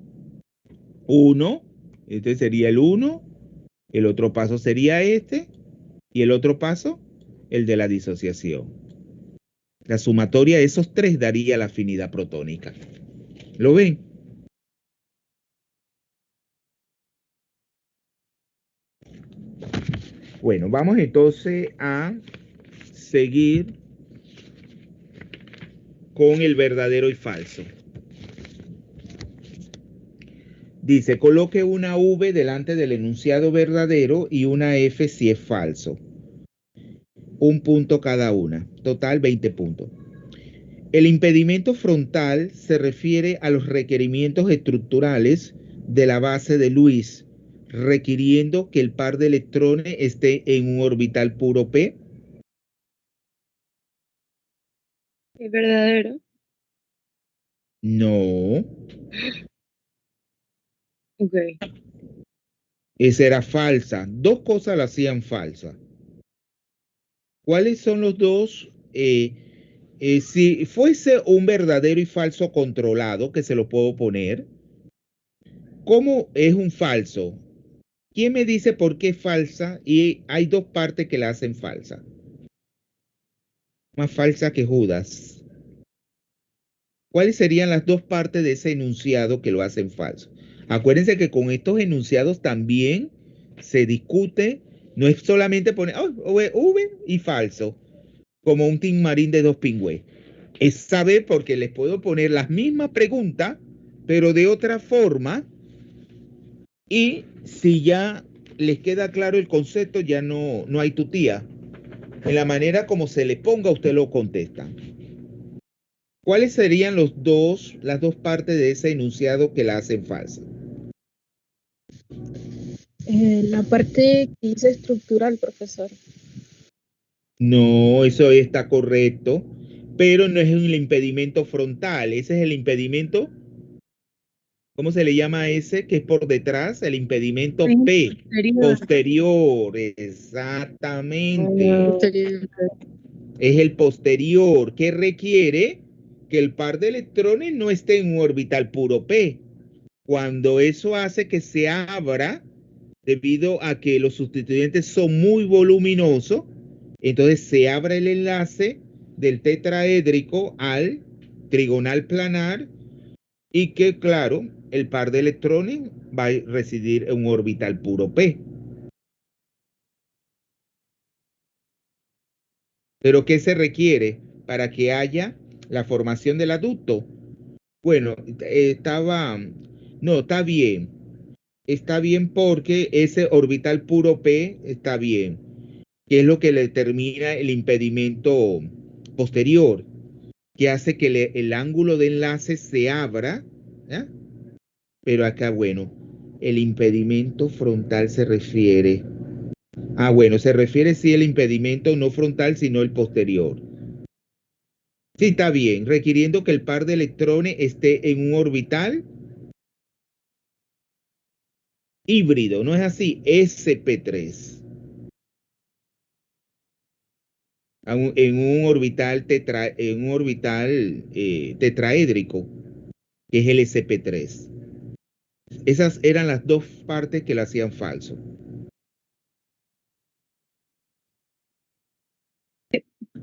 Uno, este sería el uno, el otro paso sería este, y el otro paso, el de la disociación. La sumatoria de esos tres daría la afinidad protónica. ¿Lo ven? Bueno, vamos entonces a seguir con el verdadero y falso. Dice, coloque una V delante del enunciado verdadero y una F si es falso. Un punto cada una. Total 20 puntos. El impedimento frontal se refiere a los requerimientos estructurales de la base de Lewis, requiriendo que el par de electrones esté en un orbital puro P. Es verdadero. No, Ok. esa era falsa. Dos cosas la hacían falsa. ¿Cuáles son los dos? Si fuese un verdadero y falso controlado, que se lo puedo poner, ¿cómo es un falso? ¿Quién me dice por qué es falsa? Y hay dos partes que la hacen falsa. Más falsa que Judas. ¿Cuáles serían las dos partes de ese enunciado que lo hacen falso? Acuérdense que con estos enunciados también se discute, no es solamente poner V y falso, como un tin marín de dos pingües. Es saber porque les puedo poner las mismas preguntas, pero de otra forma, y si ya les queda claro el concepto, ya no hay tutía. En la manera como se le ponga, usted lo contesta. ¿Cuáles serían las dos partes de ese enunciado que la hacen falsa? La parte que dice estructural, profesor. No, eso está correcto, pero no es el impedimento frontal, ese es el impedimento. ¿Cómo se le llama a ese que es por detrás? El impedimento P, posterior, exactamente. Posterior. Es el posterior que requiere que el par de electrones no esté en un orbital puro P. Cuando eso hace que se abra, debido a que los sustituyentes son muy voluminosos, entonces se abre el enlace del tetraédrico al trigonal planar y que, claro, el par de electrones va a residir en un orbital puro P. ¿Pero qué se requiere para que haya la formación del aducto? Bueno, no, está bien. Está bien porque ese orbital puro P está bien, que es lo que le determina el impedimento posterior, que hace que el ángulo de enlace se abra, ¿ya? Pero acá, bueno, el impedimento frontal se refiere. Bueno, se refiere sí el impedimento no frontal, sino el posterior. Sí, está bien, requiriendo que el par de electrones esté en un orbital híbrido, ¿no es así? SP3. En un orbital tetraédrico, que es el SP3. Esas eran las dos partes que lo hacían falso.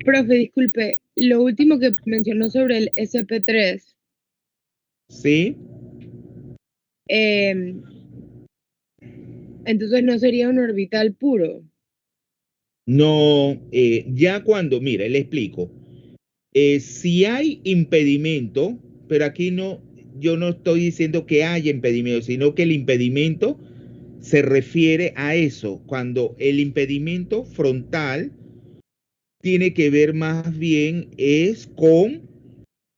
Profe, disculpe, lo último que mencionó sobre el SP3, ¿Sí? entonces no sería un orbital puro. No, ya cuando, mire, le explico. Si hay impedimento, pero aquí no, yo no estoy diciendo que haya impedimento, sino que el impedimento se refiere a eso, cuando el impedimento frontal tiene que ver más bien es con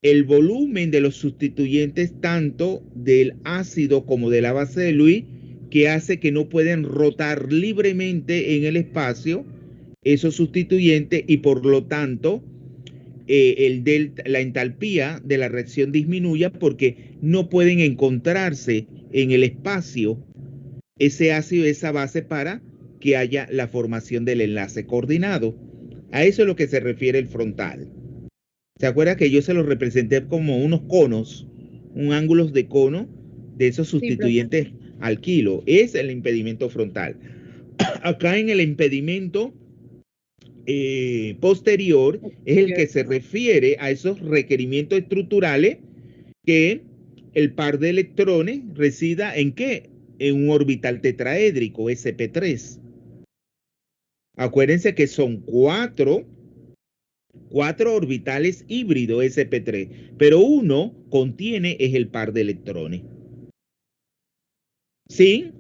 el volumen de los sustituyentes tanto del ácido como de la base de Lewis, que hace que no pueden rotar libremente en el espacio esos sustituyentes y por lo tanto la entalpía de la reacción disminuya porque no pueden encontrarse en el espacio ese ácido, esa base para que haya la formación del enlace coordinado. A eso es lo que se refiere el frontal. ¿Se acuerda que yo se los representé como unos conos, un ángulos de cono de esos Sí, profe. sustituyentes al kilo? Es el impedimento frontal. Acá en el impedimento posterior es el que se refiere a esos requerimientos estructurales que el par de electrones resida en qué? En un orbital tetraédrico, sp3. Acuérdense que son cuatro orbitales híbridos sp3, pero uno contiene es el par de electrones. Sin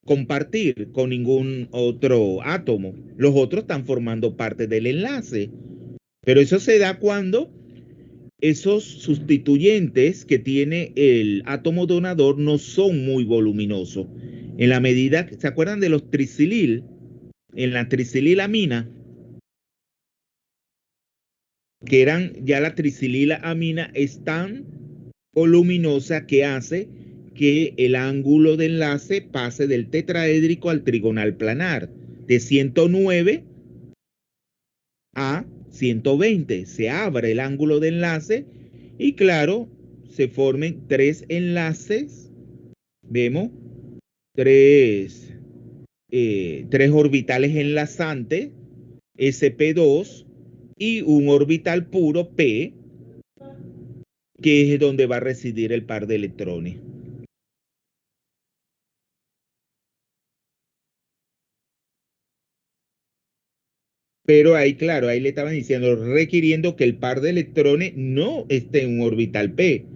compartir con ningún otro átomo. Los otros están formando parte del enlace. Pero eso se da cuando esos sustituyentes que tiene el átomo donador no son muy voluminosos. En la medida, ¿se acuerdan de los tricilil? En la tricililamina, que eran ya la tricililamina es tan voluminosa que hace que el ángulo de enlace pase del tetraédrico al trigonal planar, de 109 a 120. Se abre el ángulo de enlace y claro, se formen tres enlaces. Vemos tres, tres orbitales enlazantes, sp2, y un orbital puro p, que es donde va a residir el par de electrones. Pero ahí, claro, ahí le estaban diciendo, requiriendo que el par de electrones no esté en un orbital p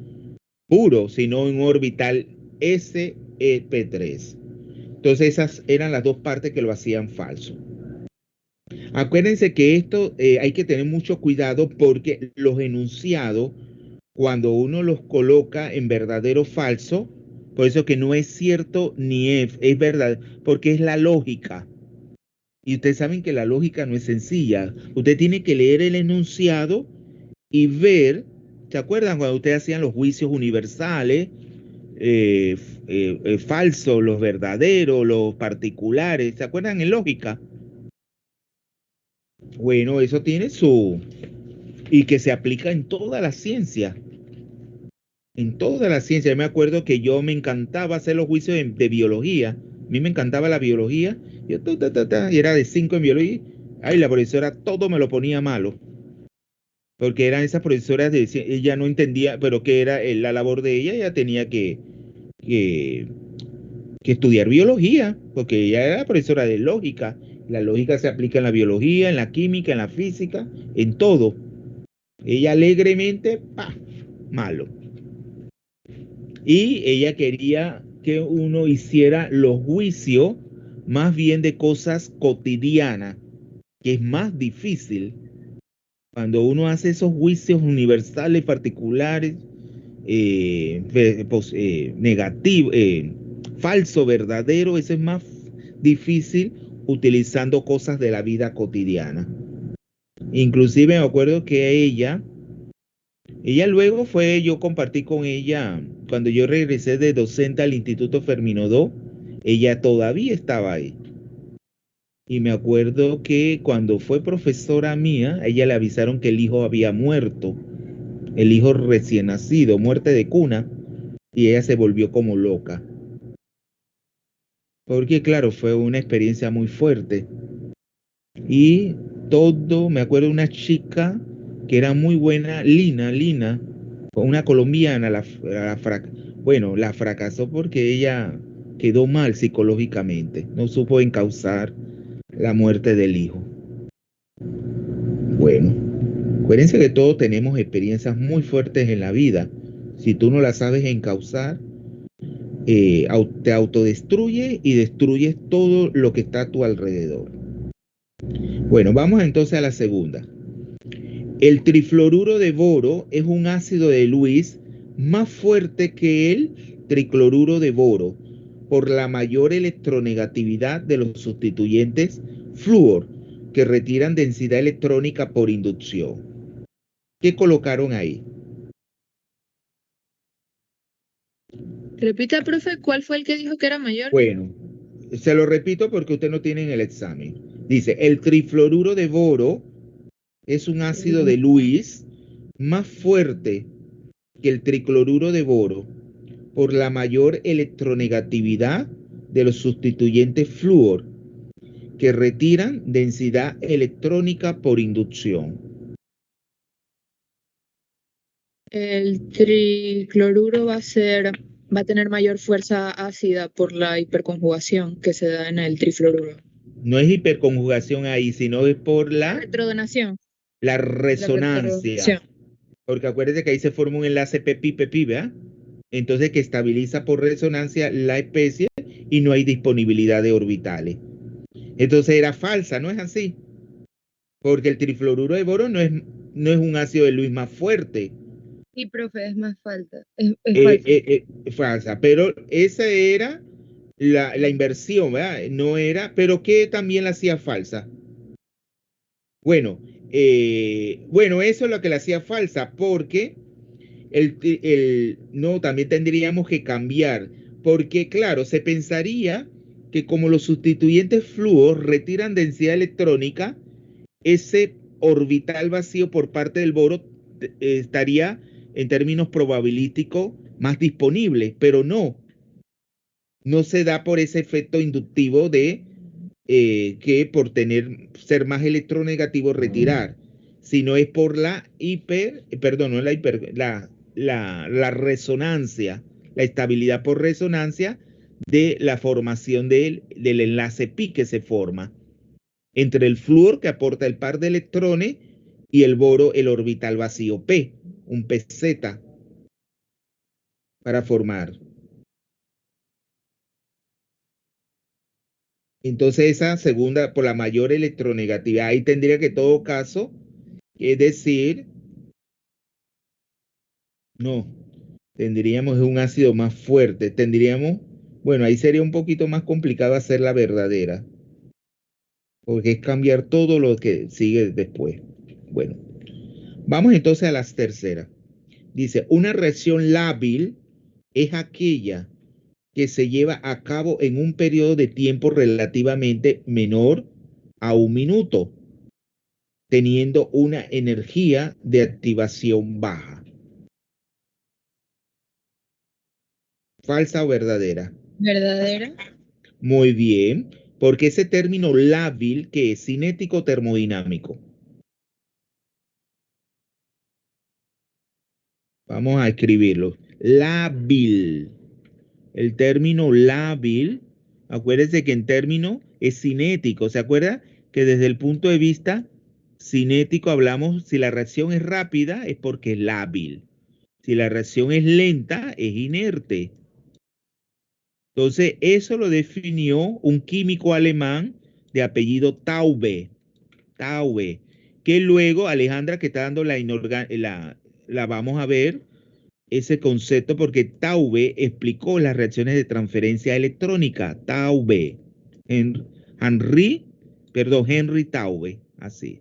puro, sino en un orbital sep3. Entonces esas eran las dos partes que lo hacían falso. Acuérdense que esto hay que tener mucho cuidado porque los enunciados, cuando uno los coloca en verdadero o falso, por eso que no es cierto ni es verdad, porque es la lógica. Y ustedes saben que la lógica no es sencilla. Usted tiene que leer el enunciado y ver, ¿se acuerdan cuando ustedes hacían los juicios universales? Falsos, los verdaderos, los particulares, ¿se acuerdan en lógica? Bueno, eso tiene su... y que se aplica en toda la ciencia. En toda la ciencia. Yo me acuerdo que yo me encantaba hacer los juicios de biología. A mí me encantaba la biología. Yo, y era de 5 en biología. Ay, la profesora todo me lo ponía malo. Porque eran esas profesoras de... Ella no entendía, pero que era la labor de ella. Ella tenía que estudiar biología. Porque ella era profesora de lógica. La lógica se aplica en la biología, en la química, en la física, en todo. Ella alegremente, malo. Y ella quería que uno hiciera los juicios más bien de cosas cotidianas, que es más difícil. Cuando uno hace esos juicios universales, particulares, negativo, falso, verdadero, eso es más difícil utilizando cosas de la vida cotidiana. Inclusive me acuerdo que ella luego fue, yo compartí con ella, cuando yo regresé de docente al Instituto Ferminodó, ella todavía estaba ahí. Y me acuerdo que cuando fue profesora mía, a ella le avisaron que el hijo había muerto, el hijo recién nacido, muerte de cuna, y ella se volvió como loca. Porque claro, fue una experiencia muy fuerte. Y todo, me acuerdo de una chica que era muy buena, Lina, una colombiana, bueno, la fracasó porque ella quedó mal psicológicamente, no supo encauzar la muerte del hijo. Bueno, acuérdense que todos tenemos experiencias muy fuertes en la vida. Si tú no las sabes encauzar, te autodestruye y destruyes todo lo que está a tu alrededor. Bueno, vamos entonces a la segunda. El trifluoruro de boro es un ácido de Lewis más fuerte que el tricloruro de boro por la mayor electronegatividad de los sustituyentes flúor que retiran densidad electrónica por inducción. ¿Qué colocaron ahí? Repita, profe, ¿cuál fue el que dijo que era mayor? Bueno, se lo repito porque usted no tiene en el examen. Dice, el trifluoruro de boro es un ácido de Lewis más fuerte que el tricloruro de boro por la mayor electronegatividad de los sustituyentes flúor que retiran densidad electrónica por inducción. El tricloruro va a tener mayor fuerza ácida por la hiperconjugación que se da en el trifluoruro. No es hiperconjugación ahí, sino es por Retrodonación. la La resonancia. retrodonación. Porque acuérdense que ahí se forma un enlace PEPI-PEPI, ¿verdad? Entonces que estabiliza por resonancia la especie y no hay disponibilidad de orbitales. Entonces era falsa, ¿no es así? Porque el trifluoruro de boro no es un ácido de Lewis más fuerte. Sí, profe, es más falta. Es falsa. Falsa, pero esa era la inversión, ¿verdad? No era, pero que también la hacía falsa. Bueno, bueno, eso es lo que la hacía falsa, porque no, también tendríamos que cambiar, porque claro, se pensaría que como los sustituyentes flúor retiran densidad electrónica, ese orbital vacío por parte del boro estaría en términos probabilísticos más disponible, pero no se da por ese efecto inductivo de que por ser más electronegativo retirar, sino es por perdón, no es la resonancia, la estabilidad por resonancia de la formación del enlace pi que se forma entre el flúor que aporta el par de electrones y el boro, el orbital vacío P, un PZ para formar. Entonces esa segunda, por la mayor electronegatividad, ahí tendría que en todo caso, es decir, no, tendríamos un ácido más fuerte, bueno, ahí sería un poquito más complicado hacer la verdadera, porque es cambiar todo lo que sigue después. Bueno, vamos entonces a las terceras. Dice, una reacción lábil es aquella que se lleva a cabo en un periodo de tiempo relativamente menor a un minuto, teniendo una energía de activación baja. ¿Falsa o verdadera? ¿Verdadera? Muy bien, porque ese término lábil que es cinético termodinámico. Vamos a escribirlo. Lábil. El término lábil Acuérdese que en términos es cinético. ¿Se acuerda? Que desde el punto de vista cinético hablamos, si la reacción es rápida es porque es lábil. Si la reacción es lenta, es inerte. Entonces, eso lo definió un químico alemán de apellido Taube. Taube. Que luego, Alejandra, que está dando la vamos a ver, ese concepto, porque Taube explicó las reacciones de transferencia electrónica. Taube. Henry Taube. Así.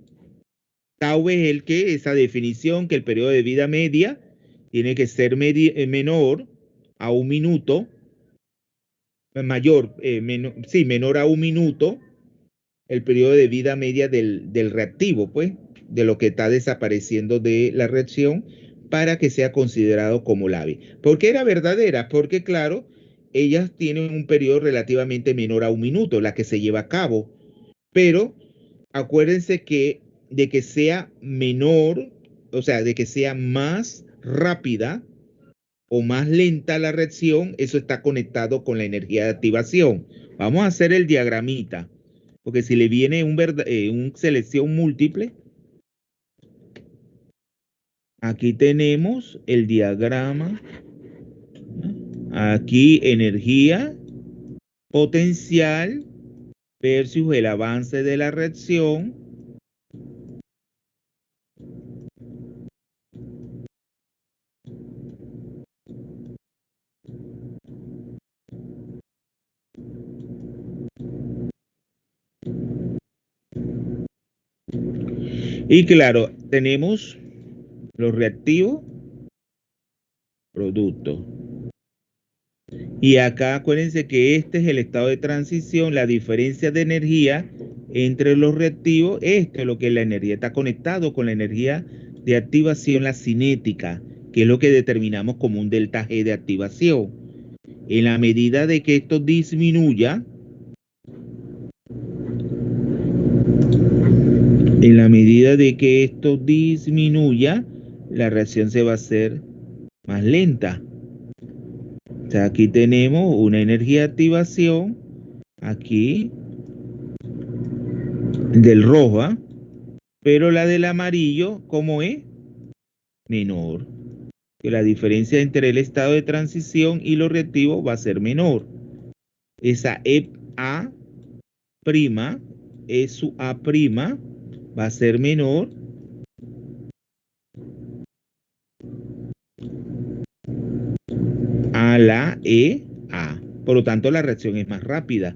Taube es esa definición que el periodo de vida media tiene que ser menor a 1 minuto, menor a 1 minuto, el periodo de vida media del reactivo, pues, de lo que está desapareciendo de la reacción para que sea considerado como lábil. ¿Por qué era verdadera? Porque, claro, ellas tienen un periodo relativamente menor a 1 minuto, la que se lleva a cabo, pero acuérdense de que sea menor, o sea, de que sea más rápida o más lenta la reacción, eso está conectado con la energía de activación. Vamos a hacer el diagramita, porque si le viene un selección múltiple, aquí tenemos el diagrama, aquí energía potencial versus el avance de la reacción. Y claro, tenemos los reactivos, productos. Y acá acuérdense que este es el estado de transición, la diferencia de energía entre los reactivos. Esto es lo que es la energía, está conectado con la energía de activación, la cinética, que es lo que determinamos como un delta G de activación. En la medida de que esto disminuya, la reacción se va a hacer más lenta. O sea, aquí tenemos una energía de activación, aquí, del rojo, ¿eh? Pero la del amarillo, ¿cómo es? Menor. Que la diferencia entre el estado de transición y los reactivos va a ser menor. Esa A' es su A' va a ser menor a la EA. Por lo tanto, la reacción es más rápida,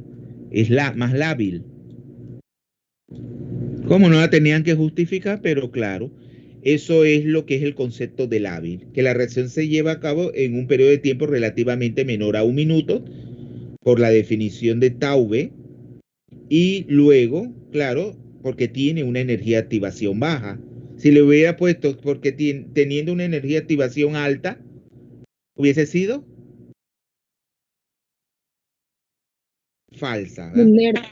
es más lábil. Como no la tenían que justificar, pero claro, eso es lo que es el concepto de lábil, que la reacción se lleva a cabo en un periodo de tiempo relativamente menor a 1 minuto, por la definición de Taube, y luego, claro, porque tiene una energía de activación baja. Si le hubiera puesto porque teniendo una energía de activación alta, hubiese sido falsa, ¿verdad?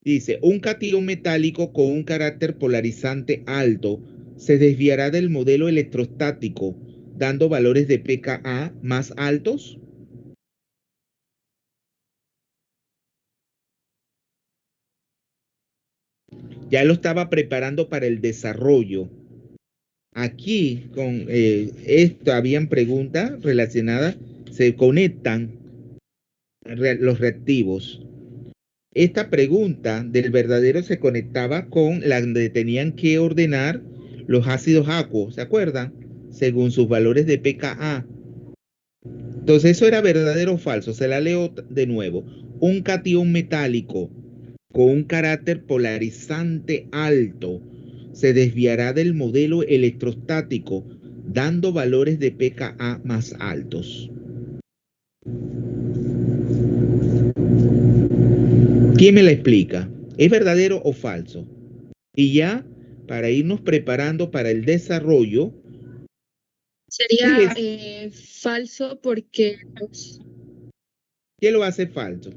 Dice, un catión metálico con un carácter polarizante alto se desviará del modelo electrostático, dando valores de pKa más altos. Ya lo estaba preparando para el desarrollo. Aquí, con esto, habían preguntas relacionadas, se conectan los reactivos. Esta pregunta del verdadero se conectaba con la donde tenían que ordenar los ácidos acuosos, ¿se acuerdan? Según sus valores de pKa. Entonces, ¿eso era verdadero o falso? Se la leo de nuevo. Un catión metálico con un carácter polarizante alto se desviará del modelo electrostático, dando valores de pKa más altos. ¿Quién me la explica? ¿Es verdadero o falso? Y ya, para irnos preparando para el desarrollo, Sería falso porque ¿qué lo hace falso?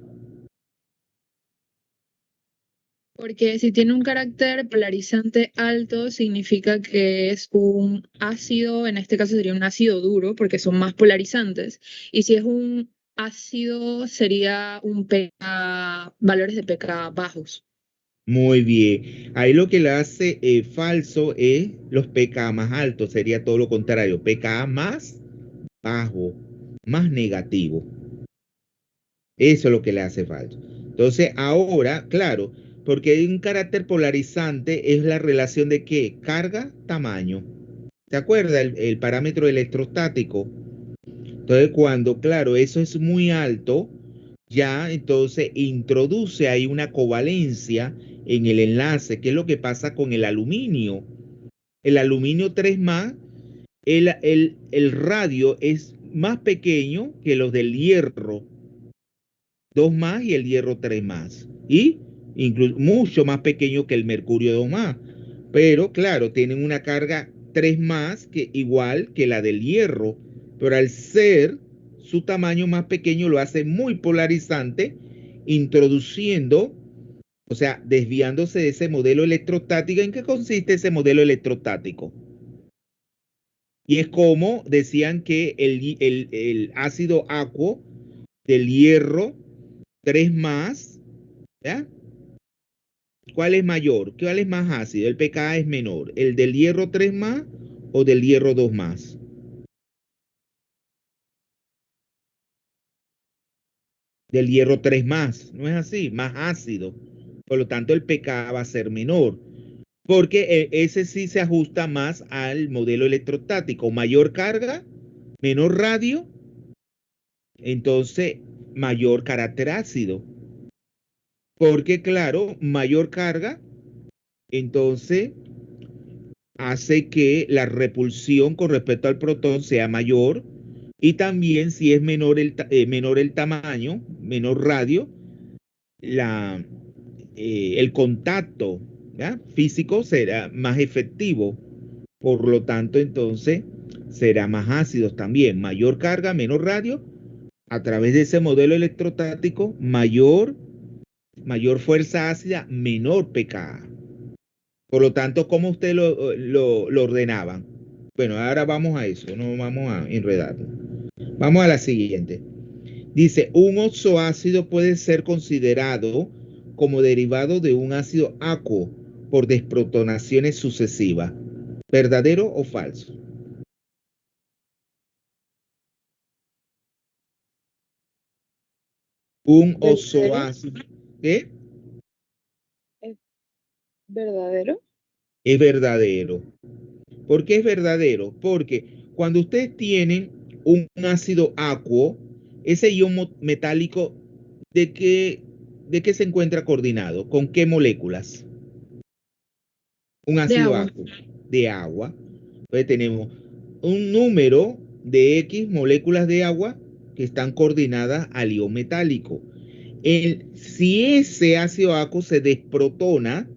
Porque si tiene un carácter polarizante alto, significa que es un ácido, en este caso sería un ácido duro, porque son más polarizantes. Y si es un ácido sería un pH, valores de pH bajos. Muy bien. Ahí lo que le hace falso es los pK más altos. Sería todo lo contrario. pK más bajo, más negativo. Eso es lo que le hace falso. Entonces, ahora, claro, porque hay un carácter polarizante es la relación de qué? Carga, tamaño. ¿Se acuerda el parámetro electrostático? Entonces, cuando, claro, eso es muy alto, ya entonces introduce ahí una covalencia en el enlace, que es lo que pasa con el aluminio. El aluminio 3 más, el radio es más pequeño que los del hierro 2 más y el hierro 3 más. Y incluso mucho más pequeño que el mercurio 2 más. Pero claro, tienen una carga 3 más que igual que la del hierro. Pero al ser su tamaño más pequeño lo hace muy polarizante, introduciendo, o sea, desviándose de ese modelo electrostático. ¿En qué consiste ese modelo electrostático? Y es como decían que el ácido acuo del hierro 3 más, ¿ya? ¿Cuál es mayor? ¿Cuál es más ácido? El pKa es menor. ¿El del hierro 3 más o del hierro 2 más? Del hierro 3 más, ¿no es así? Más ácido. Por lo tanto, el pKa va a ser menor. Porque ese sí se ajusta más al modelo electrostático. Mayor carga, menor radio, entonces mayor carácter ácido. Porque claro, mayor carga, entonces hace que la repulsión con respecto al protón sea mayor y también si es menor el tamaño, menor radio, la, el contacto, ¿ya? Físico será más efectivo. Por lo tanto, entonces será más ácido también. Mayor carga, menor radio. A través de ese modelo electrostático, mayor fuerza ácida, menor pKa. Por lo tanto, ¿cómo usted lo ordenaba? Bueno, ahora vamos a eso, no vamos a enredarnos. Vamos a la siguiente. Dice, un oxoácido puede ser considerado como derivado de un ácido acuo por desprotonaciones sucesivas. ¿Verdadero o falso? Un oxoácido. ¿Qué? ¿Es verdadero? Es verdadero. ¿Por qué es verdadero? Porque cuando ustedes tienen un ácido acuo, ese ion metálico, ¿de qué se encuentra coordinado? ¿Con qué moléculas? Un De ácido agua. acuo de agua. Entonces tenemos un número de X moléculas de agua que están coordinadas al ion metálico. Si ese ácido acuo se desprotona,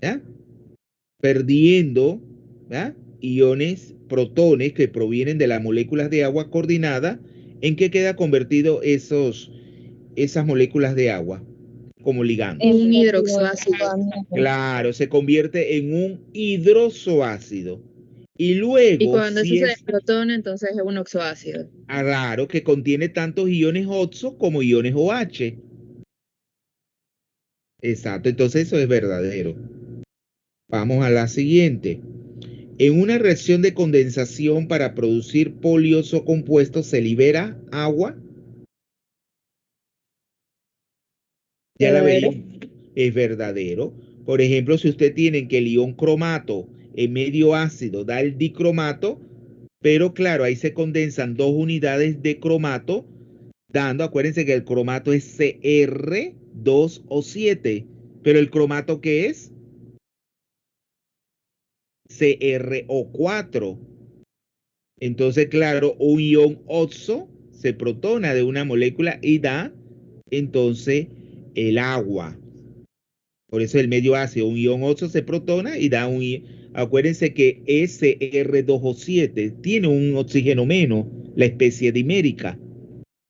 ¿ya? Perdiendo, ¿ya? Iones, protones que provienen de las moléculas de agua coordinadas, ¿en qué queda convertido esas moléculas de agua como ligandos? Un hidroxoácido. Claro, se convierte en un hidroxoácido. Y Y luego, cuando eso si se es desprotona, entonces es un oxoácido. raro que contiene tantos iones oxo como iones OH. Exacto, entonces eso es verdadero. Vamos a la siguiente. En una reacción de condensación para producir polioso compuesto se libera agua. Ya la ¿Verdadero? veía. Es verdadero. Por ejemplo, si usted tiene que el ion cromato en medio ácido da el dicromato, pero claro, ahí se condensan 2 unidades de cromato, dando, acuérdense que el cromato es Cr2O7, pero el cromato ¿qué es? CrO4. Entonces, claro, un ion oxo se protona de una molécula y da entonces el agua. Por eso el medio ácido, un ion oxo se protona y da acuérdense que Sr2O7 tiene un oxígeno menos, la especie dimérica,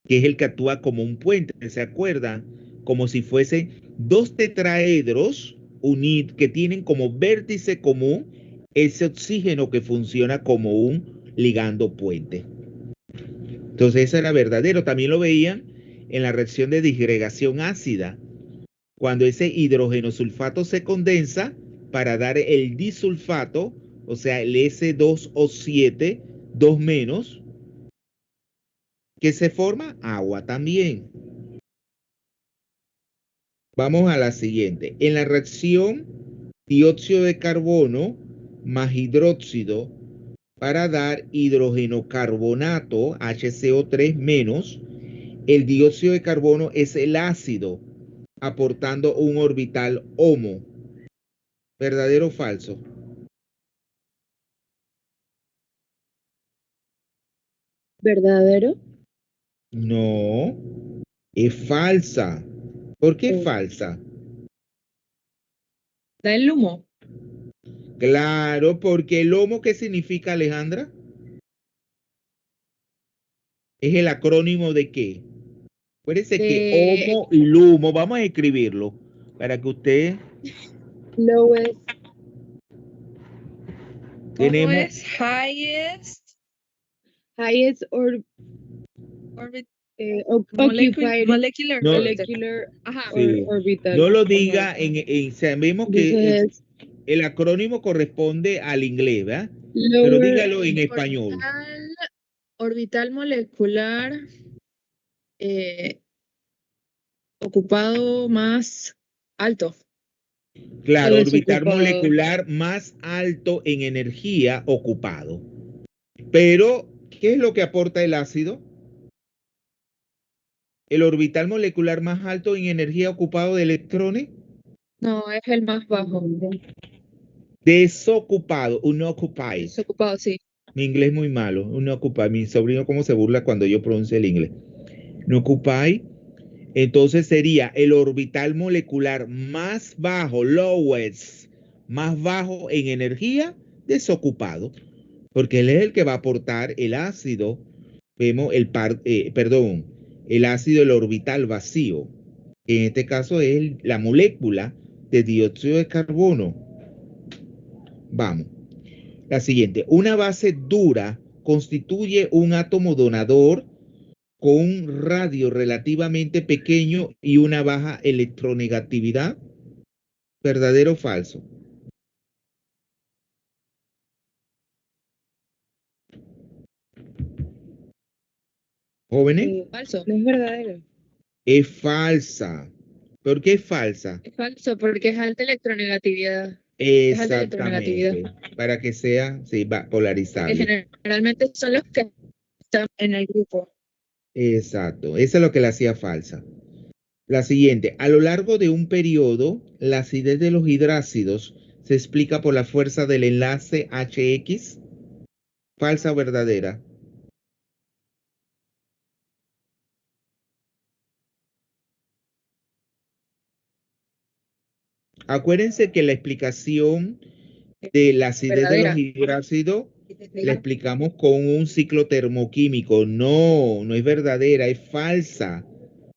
que es el que actúa como un puente, ¿se acuerdan? Como si fuesen dos tetraedros que tienen como vértice común ese oxígeno que funciona como un ligando puente. Entonces, eso era verdadero. También lo veían en la reacción de disgregación ácida, cuando ese hidrógeno sulfato se condensa para dar el disulfato, o sea, el S2O7, 2 menos, que se forma agua también. Vamos a la siguiente. En la reacción dióxido de carbono más hidróxido para dar hidrógeno carbonato, HCO3 menos, el dióxido de carbono es el ácido, aportando un orbital HOMO. ¿Verdadero o falso? ¿Verdadero? No, es falsa. ¿Por qué es falsa? Da el humo. Claro, porque el HOMO, ¿qué significa, Alejandra? ¿Es el acrónimo de qué? Acuérdense que De HOMO y LUMO, vamos a escribirlo para que usted lowest. ¿Cómo tenemos es? Highest Orbit, occupied molecular no, orbit. molecular Ajá. sí, orbital. no lo Ajá. diga sabemos que Entonces, el acrónimo corresponde al inglés, ¿verdad? Pero lower dígalo en español. Orbital molecular ocupado más alto. Claro, o orbital desocupado. molecular más alto en energía ocupado. Pero, ¿qué es lo que aporta el ácido? El orbital molecular más alto en energía ocupado de electrones. No, es el más bajo. Desocupado, unoccupied. Desocupado, sí. Mi inglés es muy malo, unoccupied. Mi sobrino cómo se burla cuando yo pronuncio el inglés. Unoccupied. Entonces sería el orbital molecular más bajo, lowest, más bajo en energía, desocupado, porque él es el que va a aportar el ácido. Vemos el ácido del orbital vacío. En este caso es la molécula de dióxido de carbono. Vamos. La siguiente. Una base dura constituye un átomo donador con un radio relativamente pequeño y una baja electronegatividad. ¿Verdadero o falso? Jóvenes, Falso. No es verdadero. es falsa. ¿Por qué es falsa? Es falso porque es alta electronegatividad. Es alta electronegatividad. Exactamente. Para que sea, sí, Que polarizable. generalmente son los que están en el grupo. Exacto. Eso es lo que le hacía falsa. La siguiente. A lo largo de un periodo, la acidez de los hidrácidos se explica por la fuerza del enlace HX. ¿Falsa o verdadera? Acuérdense que la explicación de la acidez de los Verdadera. hidrácidos la explicamos con un ciclo termoquímico. No, no es verdadera, es falsa.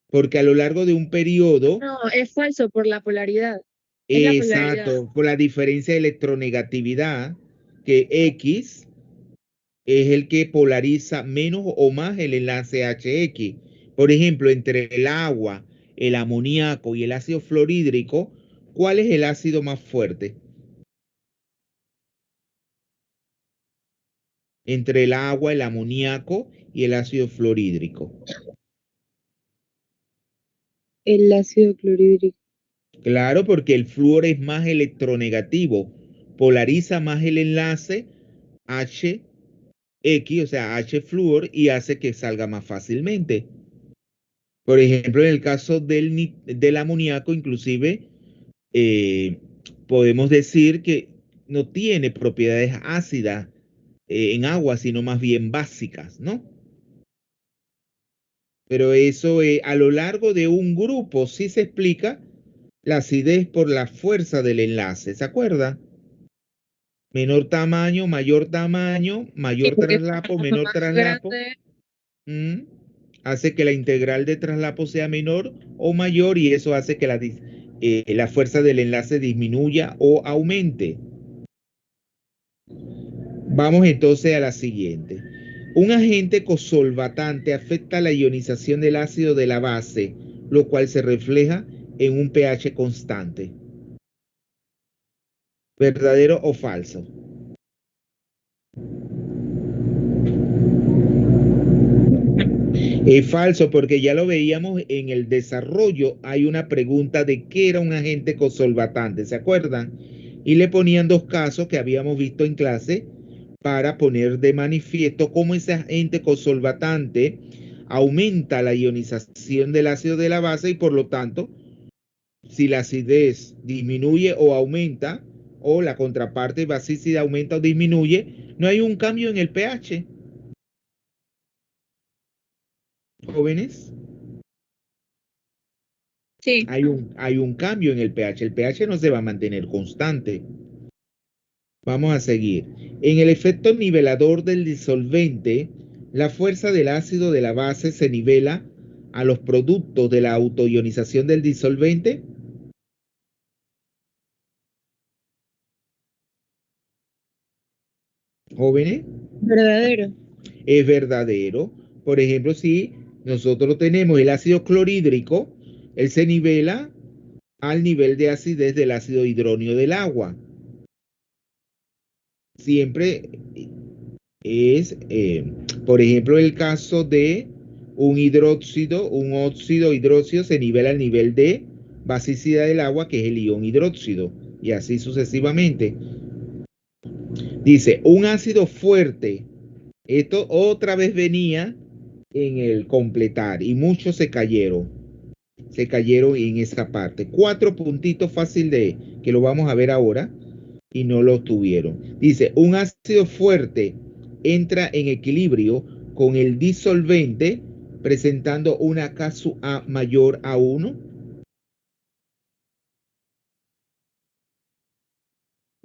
Porque a lo largo de un periodo, No, es falso por la polaridad. Es la polaridad. exacto, por la diferencia de electronegatividad, que X es el que polariza menos o más el enlace HX. Por ejemplo, entre el agua, el amoníaco y el ácido fluorhídrico, ¿cuál es el ácido más fuerte? Entre el agua, el amoníaco y el ácido fluorhídrico. El ácido clorhídrico. Claro, porque el flúor es más electronegativo, polariza más el enlace HX, o sea, H flúor, y hace que salga más fácilmente. Por ejemplo, en el caso del amoníaco, inclusive, podemos decir que no tiene propiedades ácidas en agua, sino más bien básicas, ¿no? Pero eso a lo largo de un grupo sí se explica la acidez por la fuerza del enlace, ¿se acuerda? Menor tamaño, mayor tamaño, mayor Porque traslapo, cuanto menor más traslapo. grande, Hace que la integral de traslapo sea menor o mayor y eso hace que la fuerza del enlace disminuya o aumente. Vamos entonces a la siguiente. Un agente cosolvatante afecta la ionización del ácido de la base, lo cual se refleja en un pH constante. ¿Verdadero o falso? Es falso porque ya lo veíamos en el desarrollo. Hay una pregunta de qué era un agente cosolvatante, ¿se acuerdan? Y le ponían dos casos que habíamos visto en clase para poner de manifiesto cómo ese agente cosolvatante aumenta la ionización del ácido de la base y por lo tanto, si la acidez disminuye o aumenta, o la contraparte basicidad aumenta o disminuye, no hay un cambio en el pH. Jóvenes, Sí. hay un cambio en el pH. El pH no se va a mantener constante. Vamos a seguir. En el efecto nivelador del disolvente, la fuerza del ácido de la base se nivela a los productos de la autoionización del disolvente. Jóvenes, Verdadero. es verdadero. Por ejemplo, si nosotros tenemos el ácido clorhídrico, él se nivela al nivel de acidez del ácido hidróneo del agua. Siempre es, por ejemplo, el caso de un hidróxido, un óxido hidróxido se nivela al nivel de basicidad del agua, que es el ion hidróxido, y así sucesivamente. Dice, un ácido fuerte, esto otra vez venía en el completar y muchos se cayeron en esa parte. 4 puntitos fácil de que lo vamos a ver ahora y no lo tuvieron. Dice, un ácido fuerte entra en equilibrio con el disolvente presentando una K sub A mayor a 1.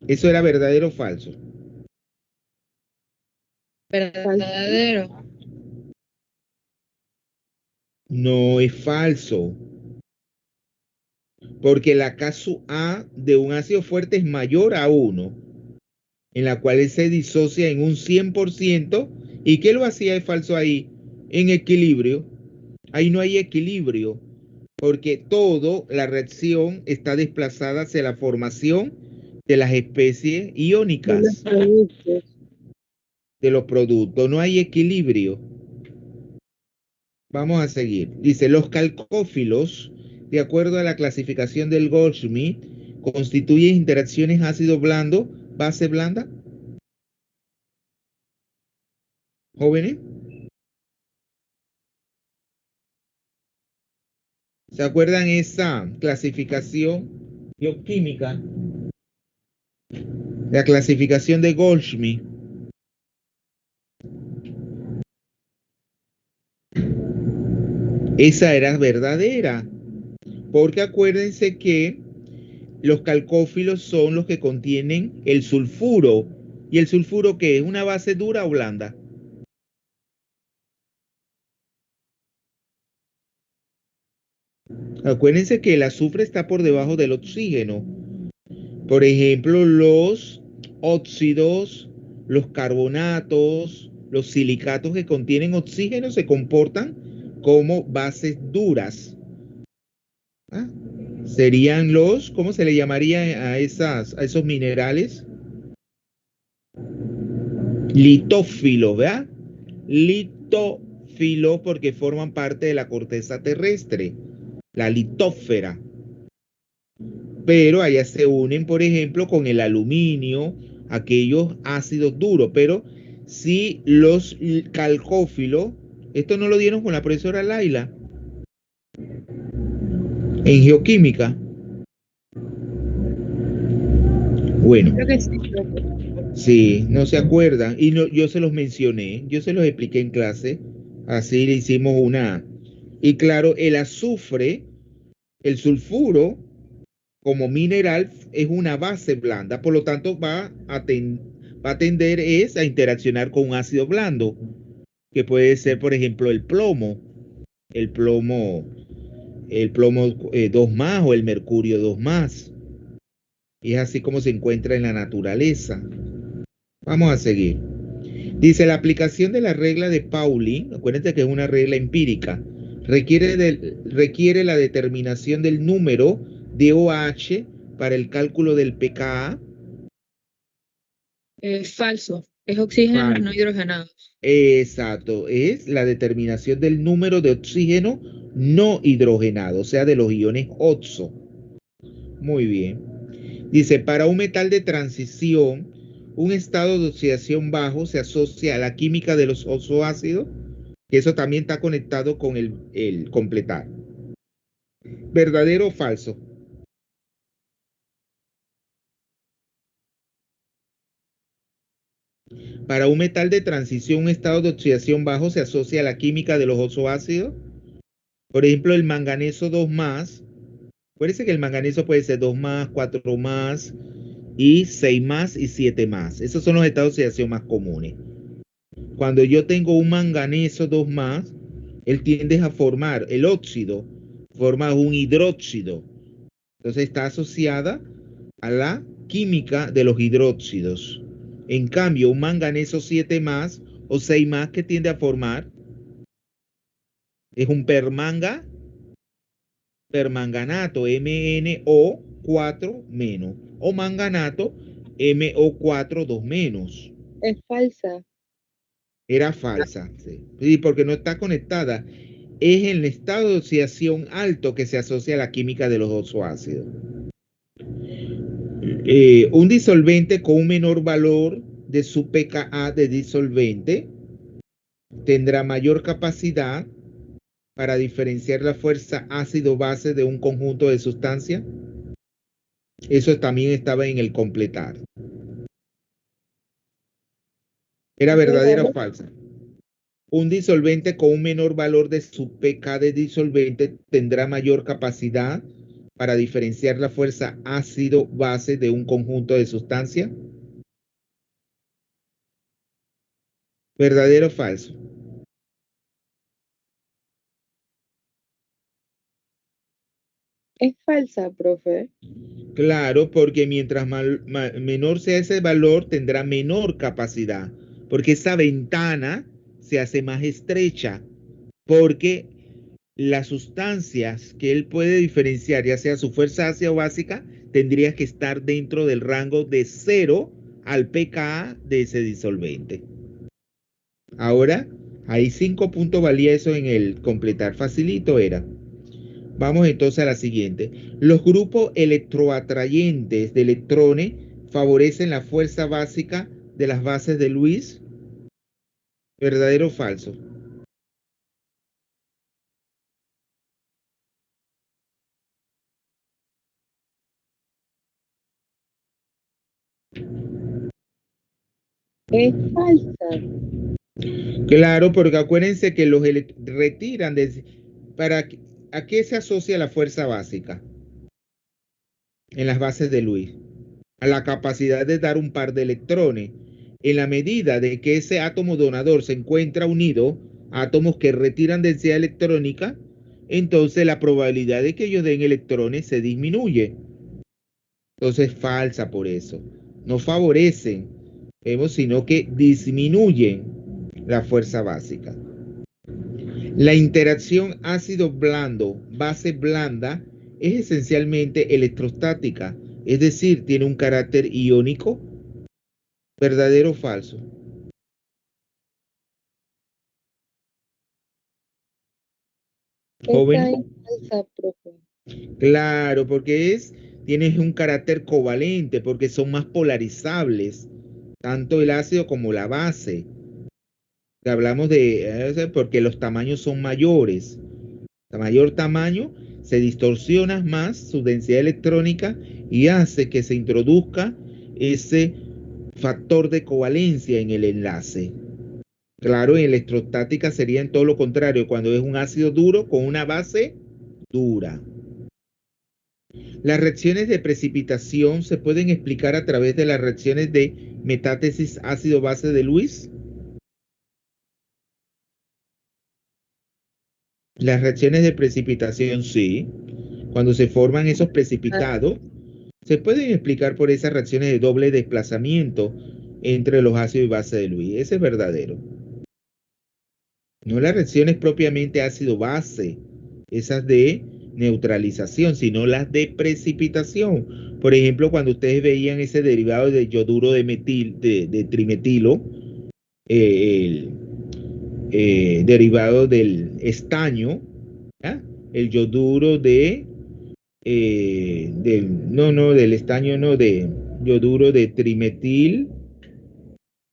¿Eso era verdadero o falso? Verdadero. No es falso, porque la K sub A de un ácido fuerte es mayor a 1, en la cual se disocia en un 100%. ¿Y qué lo hacía de falso ahí? En equilibrio. Ahí no hay equilibrio, porque toda la reacción está desplazada hacia la formación de las especies iónicas de los productos. No hay equilibrio. Vamos a seguir. Dice, los calcófilos, de acuerdo a la clasificación del Goldschmidt, constituyen interacciones ácido blando, base blanda. Jóvenes, ¿se acuerdan esa clasificación bioquímica? La clasificación de Goldschmidt. Esa era verdadera, porque acuérdense que los calcófilos son los que contienen el sulfuro. ¿Y el sulfuro qué es? ¿Una base dura o blanda? Acuérdense que el azufre está por debajo del oxígeno. Por ejemplo, los óxidos, los carbonatos, los silicatos que contienen oxígeno se comportan como bases duras. ¿Ah? Serían los, ¿cómo se le llamaría a esos minerales? Litófilos, ¿verdad? Litófilos porque forman parte de la corteza terrestre, la litósfera. Pero allá se unen, por ejemplo, con el aluminio, aquellos ácidos duros. Pero si los calcófilos, esto no lo dieron con la profesora Laila en geoquímica. Bueno, Creo que sí. sí, no se acuerdan. Y no, yo se los mencioné, yo se los expliqué en clase. Así le hicimos una. Y claro, el azufre, el sulfuro, como mineral, es una base blanda. Por lo tanto, va a tender a interaccionar con un ácido blando, que puede ser, por ejemplo, el plomo. El plomo, el plomo 2 más o el mercurio 2 más. Y es así como se encuentra en la naturaleza. Vamos a seguir. Dice, la aplicación de la regla de Pauling, acuérdense que es una regla empírica, requiere la determinación del número de OH para el cálculo del pKa. Falso. Es oxígeno Falso. no hidrogenado. Exacto, es la determinación del número de oxígeno no hidrogenado, o sea, de los iones oxo. Muy bien. Dice, para un metal de transición, un estado de oxidación bajo se asocia a la química de los oxoácidos, que eso también está conectado con el completar. ¿Verdadero o falso? Para un metal de transición, un estado de oxidación bajo se asocia a la química de los oxoácidos. Por ejemplo, el manganeso 2+, acuérdense que el manganeso puede ser 2+, 4+, y 6+, y 7+. Esos son los estados de oxidación más comunes. Cuando yo tengo un manganeso 2+, él tiende a formar el óxido, forma un hidróxido. Entonces está asociada a la química de los hidróxidos. En cambio, un manganeso 7+ o 6+, que tiende a formar es un permanganato, MnO4- o manganato, MO4 2-. Es falsa. Era falsa, sí. Sí, porque no está conectada. Es en el estado de oxidación alto que se asocia a la química de los oxoácidos. Un disolvente con un menor valor de su pKa de disolvente tendrá mayor capacidad para diferenciar la fuerza ácido-base de un conjunto de sustancias. Eso también estaba en el completar. ¿Era verdadera o falsa? Un disolvente con un menor valor de su pK de disolvente tendrá mayor capacidad para diferenciar la fuerza ácido-base de un conjunto de sustancias. ¿Verdadero o falso? Es falsa, profe. Claro, porque mientras menor sea ese valor, tendrá menor capacidad, porque esa ventana se hace más estrecha, porque las sustancias que él puede diferenciar, ya sea su fuerza ácida o básica, tendría que estar dentro del rango de 0 al pKa de ese disolvente. Ahora, ahí 5 puntos valía eso en el completar. Facilito era. Vamos entonces a la siguiente. Los grupos electroatrayentes de electrones favorecen la fuerza básica de las bases de Lewis. ¿Verdadero o falso? Es falsa. Claro, porque acuérdense que los retiran ¿a qué se asocia la fuerza básica en las bases de Lewis? A la capacidad de dar un par de electrones. En la medida de que ese átomo donador se encuentra unido a átomos que retiran densidad electrónica, entonces la probabilidad de que ellos den electrones se disminuye. Entonces falsa por eso. No favorecen, sino que disminuyen la fuerza básica. La interacción ácido blando, base blanda, es esencialmente electrostática, es decir, tiene un carácter iónico. ¿Verdadero o falso? Esa Joven. es falsa, profe. Claro, porque tienes un carácter covalente, porque son más polarizables, tanto el ácido como la base. Hablamos porque los tamaños son mayores. A mayor tamaño se distorsiona más su densidad electrónica y hace que se introduzca ese factor de covalencia en el enlace. Claro, en electrostática sería en todo lo contrario, cuando es un ácido duro con una base dura. Las reacciones de precipitación se pueden explicar a través de las reacciones de metátesis ácido-base de Lewis. Las reacciones de precipitación, sí. Cuando se forman esos precipitados, se pueden explicar por esas reacciones de doble desplazamiento, entre los ácidos y bases de Lewis. Ese es verdadero. No las reacciones propiamente ácido-base, esas de neutralización, sino las de precipitación. Por ejemplo, cuando ustedes veían ese derivado de yoduro de trimetilo, el derivado del estaño, ¿ya? El yoduro del estaño, no, de yoduro de trimetil,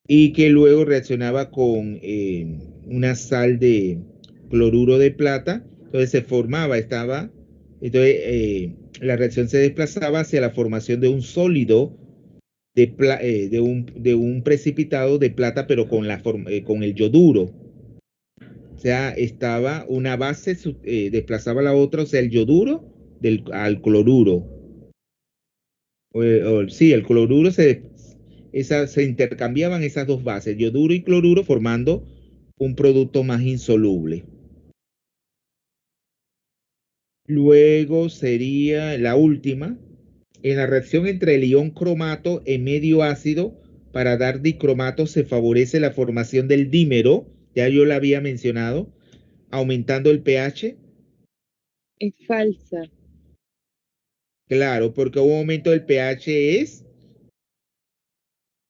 y que luego reaccionaba con una sal de cloruro de plata, entonces se formaba, entonces la reacción se desplazaba hacia la formación de un sólido de un precipitado de plata, pero con el yoduro. O sea, estaba una base, desplazaba la otra, o sea, el yoduro al cloruro. Sí, el cloruro se intercambiaban esas dos bases, yoduro y cloruro, formando un producto más insoluble. Luego sería la última. En la reacción entre el ion cromato en medio ácido para dar dicromato se favorece la formación del dímero, ya yo la había mencionado, aumentando el pH. Es falsa. Claro, porque un aumento del pH es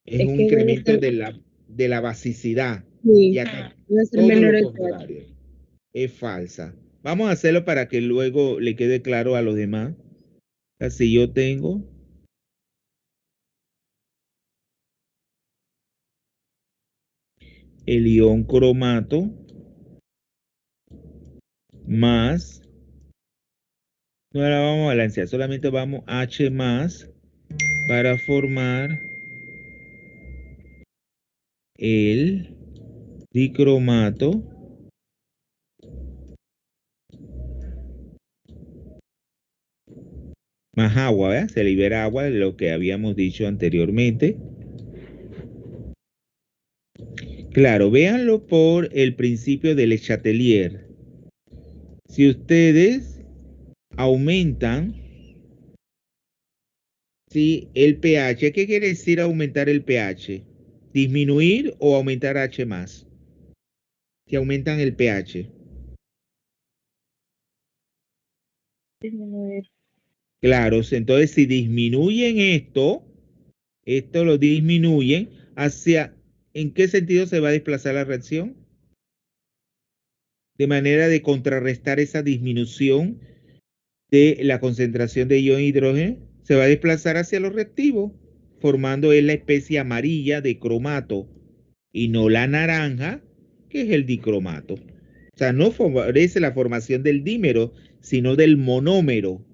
Es un que debe incremento ser, de la basicidad. sí, Y acá debe ser todo menor lo el pH. contrario. Es falsa. Vamos a hacerlo para que luego le quede claro a los demás. Así yo tengo el ion cromato más, no la vamos a balancear, solamente vamos H más para formar el dicromato más agua, ¿verdad? Se libera agua, de lo que habíamos dicho anteriormente. Claro, véanlo por el principio de Le Chatelier. Si ustedes aumentan, ¿sí?, el pH, ¿qué quiere decir aumentar el pH? ¿Disminuir o aumentar H más? Si aumentan el pH. Disminuir. Claro, entonces si disminuyen esto lo disminuyen, ¿en qué sentido se va a desplazar la reacción? De manera de contrarrestar esa disminución de la concentración de ion hidrógeno, se va a desplazar hacia los reactivos, formando la especie amarilla de cromato y no la naranja, que es el dicromato. O sea, no favorece la formación del dímero, sino del monómero.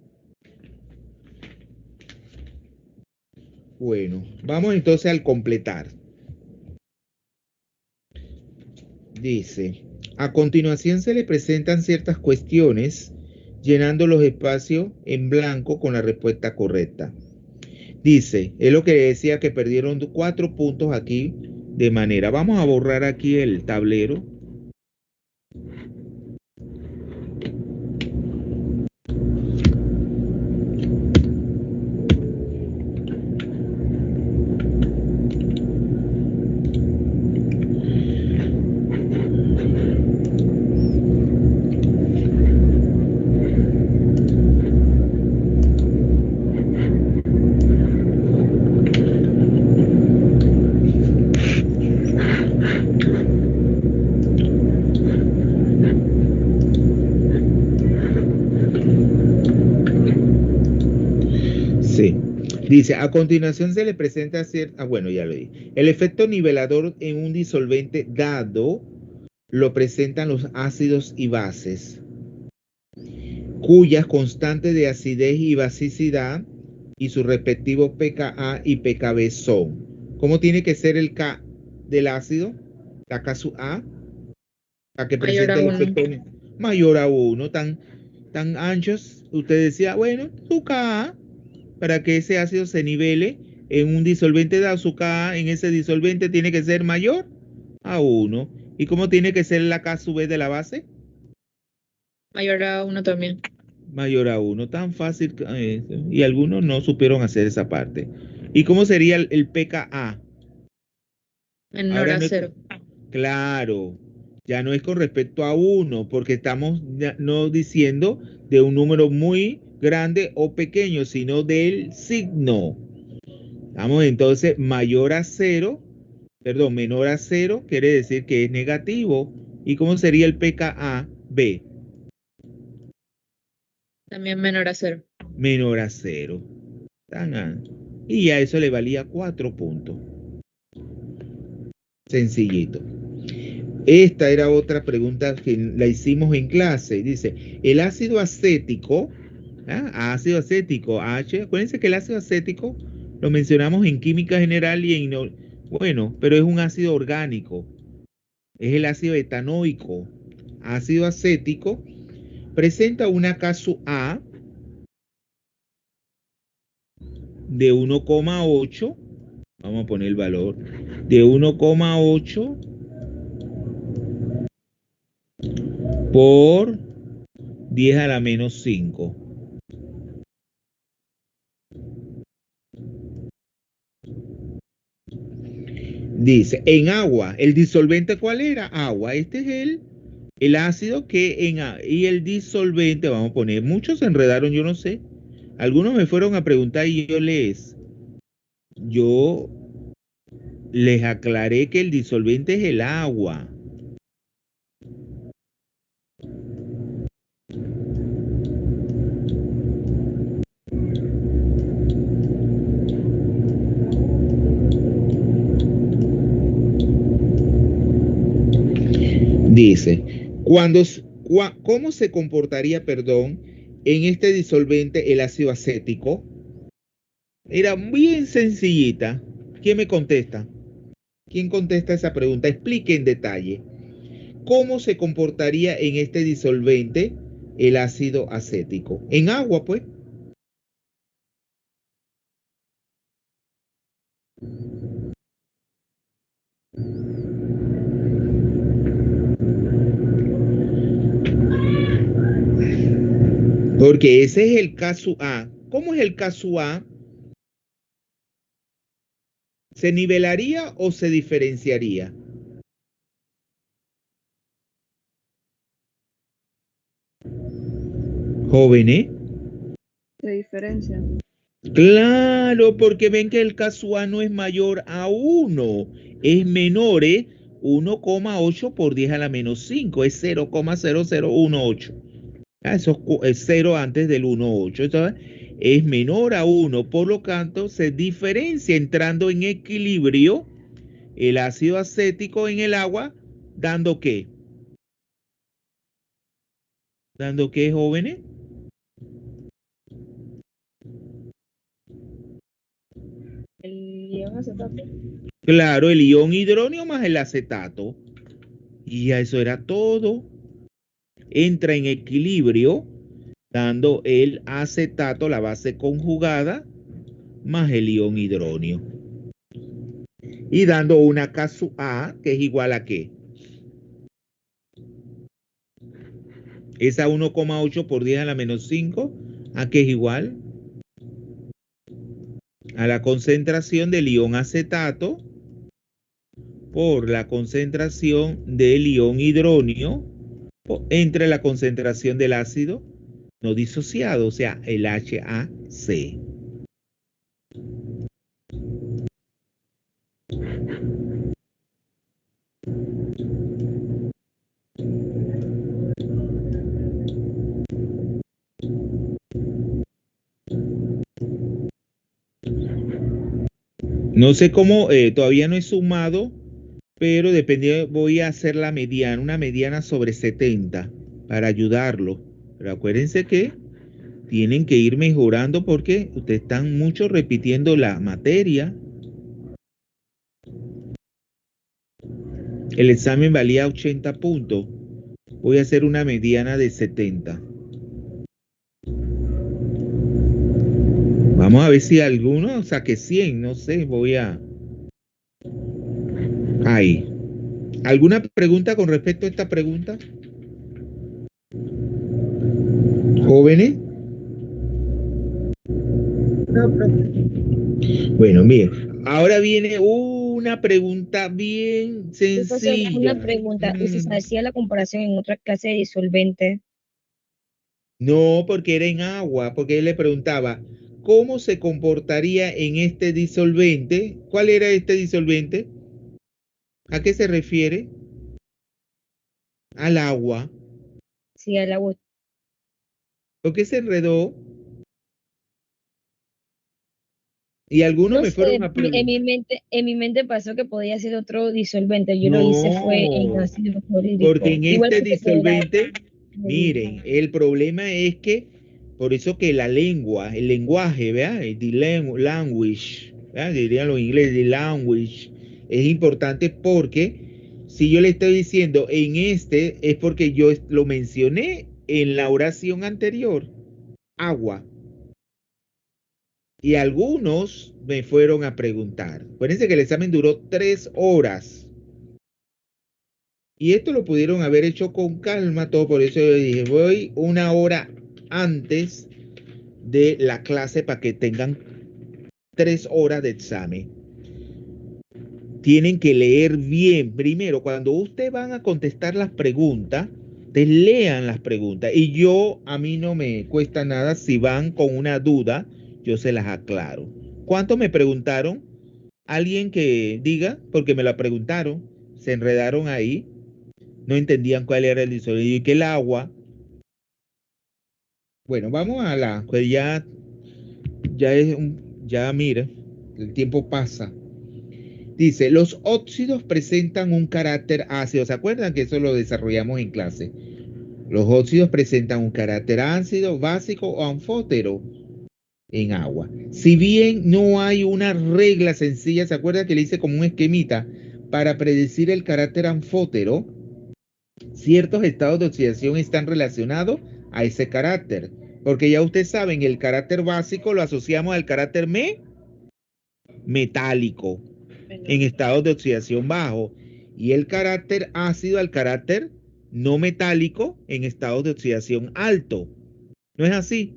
Bueno, vamos entonces al completar. Dice, a continuación se le presentan ciertas cuestiones, llenando los espacios en blanco con la respuesta correcta. Dice, es lo que decía que perdieron 4 puntos aquí de manera. Vamos a borrar aquí el tablero. Sí. Dice, a continuación se le presenta bueno, ya lo dije. El efecto nivelador en un disolvente dado lo presentan los ácidos y bases, cuyas constantes de acidez y basicidad y sus respectivos pKa y pKb son. ¿Cómo tiene que ser el K del ácido? La K sub A, para que Mayor presente a el 1. efecto mayor a 1, tan anchos. Usted decía, bueno, su Ka, para que ese ácido se nivele en un disolvente dado, su Ka en ese disolvente tiene que ser mayor a 1. ¿Y cómo tiene que ser la K sub B de la base? Mayor a 1 también. Mayor a 1, tan fácil. Y algunos no supieron hacer esa parte. ¿Y cómo sería el pKa? Menor Ahora a no es, 0. claro, ya no es con respecto a 1, porque estamos no diciendo de un número muy grande o pequeño, sino del signo. Vamos, entonces, mayor a 0, perdón, menor a 0 quiere decir que es negativo. ¿Y cómo sería el pKa-B? También menor a 0. Menor a 0. Y a eso le valía 4 puntos. Sencillito. Esta era otra pregunta que la hicimos en clase. Dice, el ácido acético, ácido acético, H, acuérdense que el ácido acético lo mencionamos en química general y en, bueno, pero es un ácido orgánico. Es el ácido etanoico. Ácido acético presenta una Ka de 1,8. Vamos a poner el valor de 1,8 por 10 a la menos 5. Dice, en agua, ¿el disolvente cuál era? Agua. Este es el ácido que y el disolvente, vamos a poner, muchos se enredaron, yo no sé. Algunos me fueron a preguntar y yo les aclaré que el disolvente es el agua. Dice, ¿cómo se comportaría, perdón, en este disolvente el ácido acético? Era bien sencillita. ¿Quién me contesta? ¿Quién contesta esa pregunta? Explique en detalle. ¿Cómo se comportaría en este disolvente el ácido acético? En agua, pues. Porque ese es el caso A. ¿Cómo es el caso A? ¿Se nivelaría o se diferenciaría? Jóvenes. Se diferencia. Claro, porque ven que el caso A no es mayor a 1, es menor, 1,8 por 10 a la menos 5, es 0,0018. Eso es 0 antes del 1,8. Entonces, es menor a 1, por lo tanto, se diferencia entrando en equilibrio el ácido acético en el agua, dando ¿qué? ¿Dando qué, jóvenes? El ion acetato. Claro, el ion hidróneo más el acetato. Y ya eso era todo. Entra en equilibrio dando el acetato, la base conjugada, más el ion hidróneo. Y dando una Ka, que es igual a ¿qué? Esa 1,8 por 10 a la menos 5, ¿a qué es igual? A la concentración del ion acetato por la concentración del ion hidróneo entre la concentración del ácido no disociado, o sea, el HAC. No sé cómo, todavía no he sumado, pero dependiendo, voy a hacer la mediana, una mediana sobre 70 para ayudarlo. Pero acuérdense que tienen que ir mejorando porque ustedes están mucho repitiendo la materia. El examen valía 80 puntos. Voy a hacer una mediana de 70. Vamos a ver si alguno saque 100, no sé, voy a... Ahí. ¿Alguna pregunta con respecto a esta pregunta? ¿Jóvenes? No, profe. Bueno, miren, ahora viene una una pregunta bien Profesor, una sencilla. pregunta. ¿Y si se hacía la comparación en otra clase de disolvente? No, porque era en agua, porque él le preguntaba, ¿cómo se comportaría en este disolvente? ¿Cuál era este disolvente? ¿A qué se refiere? Al agua. Sí, al agua. ¿Por qué se enredó? Y algunos No me sé, fueron a en preguntar. mi mente pasó que podía ser otro disolvente. Yo lo hice fue en No, ácido porque clorhídrico. en Igual este porque era disolvente, miren, el problema es que, por eso que la lengua, el lenguaje, ¿verdad? Language, ¿verdad? Dirían los ingleses, the language, es importante porque si yo le estoy diciendo en este, es porque yo lo mencioné en la oración anterior, agua. Y algunos me fueron a preguntar. Acuérdense que el examen duró 3 horas. Y esto lo pudieron haber hecho con calma, todo por eso yo dije, voy 1 hora antes de la clase para que tengan 3 horas de examen. Tienen que leer bien. Primero, cuando ustedes van a contestar las preguntas, te lean las preguntas. Y a mí no me cuesta nada si van con una duda, yo se las aclaro. ¿Cuántos me preguntaron? Alguien que diga, porque me la preguntaron, se enredaron ahí, no entendían cuál era el disolvente y que el agua. Bueno, vamos pues ya mira, el tiempo pasa. Dice, los óxidos presentan un carácter ácido. ¿Se acuerdan que eso lo desarrollamos en clase? Los óxidos presentan un carácter ácido, básico o anfótero en agua. Si bien no hay una regla sencilla, ¿se acuerda que le hice como un esquemita para predecir el carácter anfótero? Ciertos estados de oxidación están relacionados a ese carácter, porque ya ustedes saben, el carácter básico lo asociamos al carácter metálico en estados de oxidación bajo y el carácter ácido al carácter no metálico en estados de oxidación alto. ¿No es así?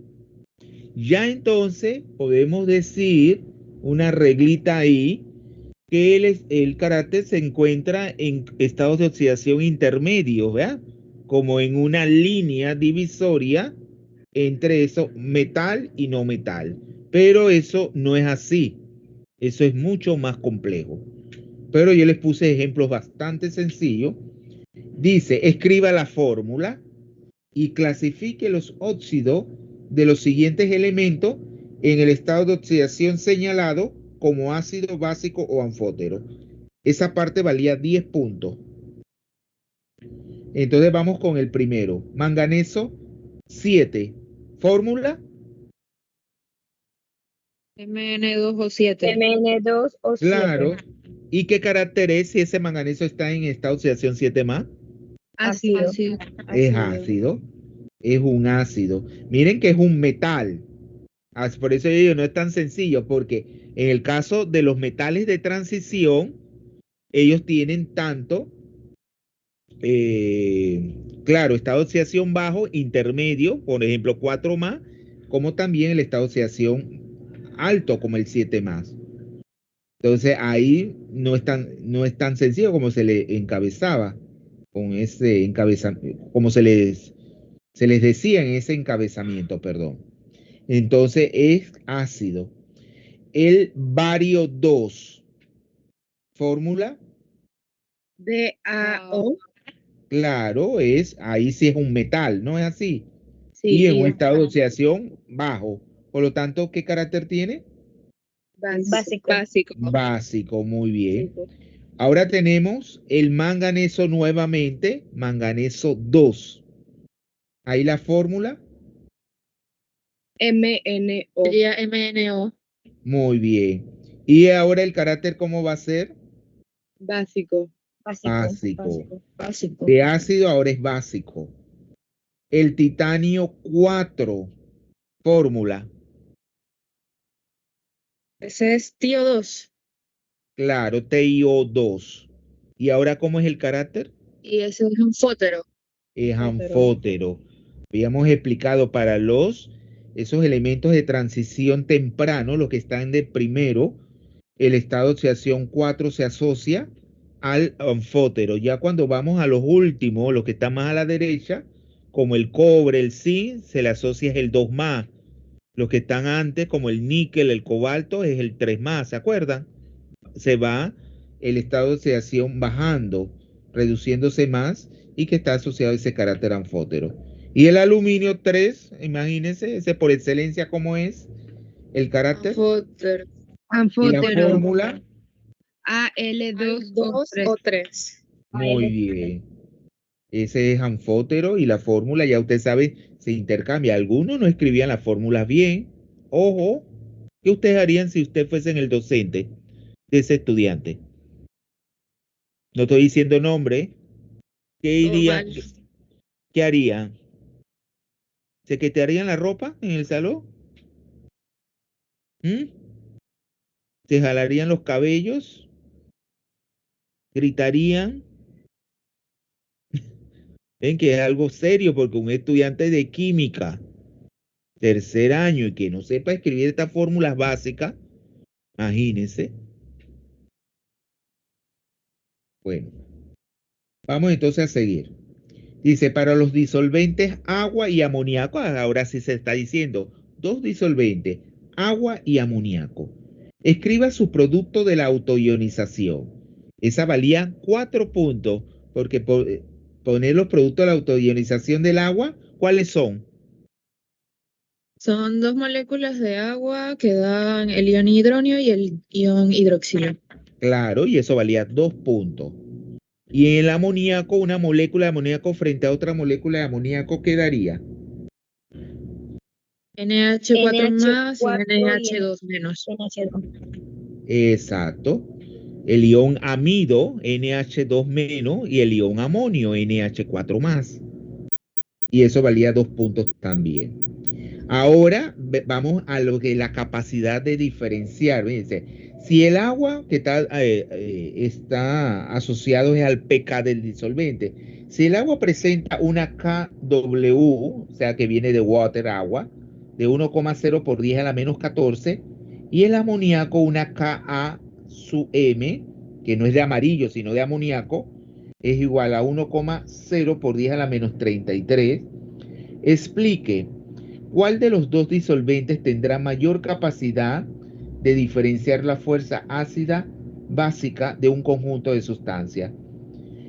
Ya entonces podemos decir una reglita ahí que el carácter se encuentra en estados de oxidación intermedios, ¿verdad? Como en una línea divisoria entre eso, metal y no metal. Pero eso no es así. Eso es mucho más complejo. Pero yo les puse ejemplos bastante sencillos. Dice, escriba la fórmula y clasifique los óxidos de los siguientes elementos en el estado de oxidación señalado como ácido básico o anfótero. Esa parte valía 10 puntos. Entonces vamos con el primero. Manganeso 7. Fórmula. MN2O7. MN2 o 7. Claro. ¿Y qué carácter es si ese manganeso está en estado de oxidación 7 más? Ácido. Es ácido. Es un ácido. Miren que es un metal. Por eso yo digo, no es tan sencillo, porque en el caso de los metales de transición, ellos tienen tanto, claro, estado de oxidación bajo, intermedio, por ejemplo, 4 más, como también el estado de oxidación alto, como el 7 más. Entonces ahí no es tan sencillo como se le encabezaba, con ese encabezamiento, como se les decía en ese encabezamiento, perdón. Entonces es ácido. El bario 2. Fórmula, DAO. claro, ahí sí es un metal, ¿no es así? Sí, Y en y un es estado de oxidación bajo. Por lo tanto, ¿qué carácter tiene? Básico. Básico. Básico, muy bien. Ahora tenemos el manganeso nuevamente, manganeso 2. Ahí la fórmula, MNO. Sería MNO. muy bien. Y ahora el carácter, ¿cómo va a ser? Básico. Básico. Básico. De ácido ahora es básico. El titanio 4. Fórmula. Ese es tío 2. Claro, TiO2. ¿Y ahora cómo es el carácter? Y ese es un fótero. Es anfótero. Habíamos explicado para esos elementos de transición temprano, los que están de primero, el estado de oxidación 4 se asocia al anfótero. Ya cuando vamos a los últimos, los que están más a la derecha, como el cobre, el zinc, se le asocia el 2 más. Los que están antes, como el níquel, el cobalto, es el 3 más, ¿se acuerdan? Se va el estado de oxidación bajando, reduciéndose más y que está asociado a ese carácter anfótero. Y el aluminio 3, imagínense, ese por excelencia como es el carácter. Anfótero. Y la Anfótero. fórmula, AL2 2 o o 3. 3. muy bien. Ese es anfótero y la fórmula, ya usted sabe, se intercambia. Algunos no escribían las fórmulas bien. Ojo, ¿qué ustedes harían si usted fuesen el docente de ese estudiante? No estoy diciendo nombre. ¿Qué Todo iría, mal. qué harían? ¿Se quitarían la ropa en el salón? ¿Mm? ¿Se jalarían los cabellos? ¿Gritarían? Ven que es algo serio porque un estudiante de química, tercer año, y que no sepa escribir estas fórmulas básicas, imagínense. Bueno, vamos entonces a seguir. Dice, para los disolventes, agua y amoníaco, ahora sí se está diciendo, dos disolventes, agua y amoníaco. Escriba su producto de la autoionización. Esa valía 4 puntos, porque poner los productos de la autoionización del agua, ¿cuáles son? Son 2 moléculas de agua que dan el ion hidronio y el ion hidroxilo. Claro, y eso valía 2 puntos. Y en el amoníaco, una molécula de amoníaco frente a otra molécula de amoníaco, ¿qué daría? NH4 más y NH4 y NH2 menos. NH2. Exacto. El ion amido, NH2 menos, y el ion amonio, NH4 más. Y eso valía 2 puntos también. Ahora vamos a lo que la capacidad de diferenciar. Fíjense, si el agua que está asociado es al pK del disolvente, si el agua presenta una KW, o sea que viene de water, agua, de 1,0 por 10 a la menos 14, y el amoníaco una Ka sub M, que no es de amarillo, sino de amoníaco, es igual a 1,0 por 10 a la menos 33, explique ¿cuál de los dos disolventes tendrá mayor capacidad de diferenciar la fuerza ácida básica de un conjunto de sustancias?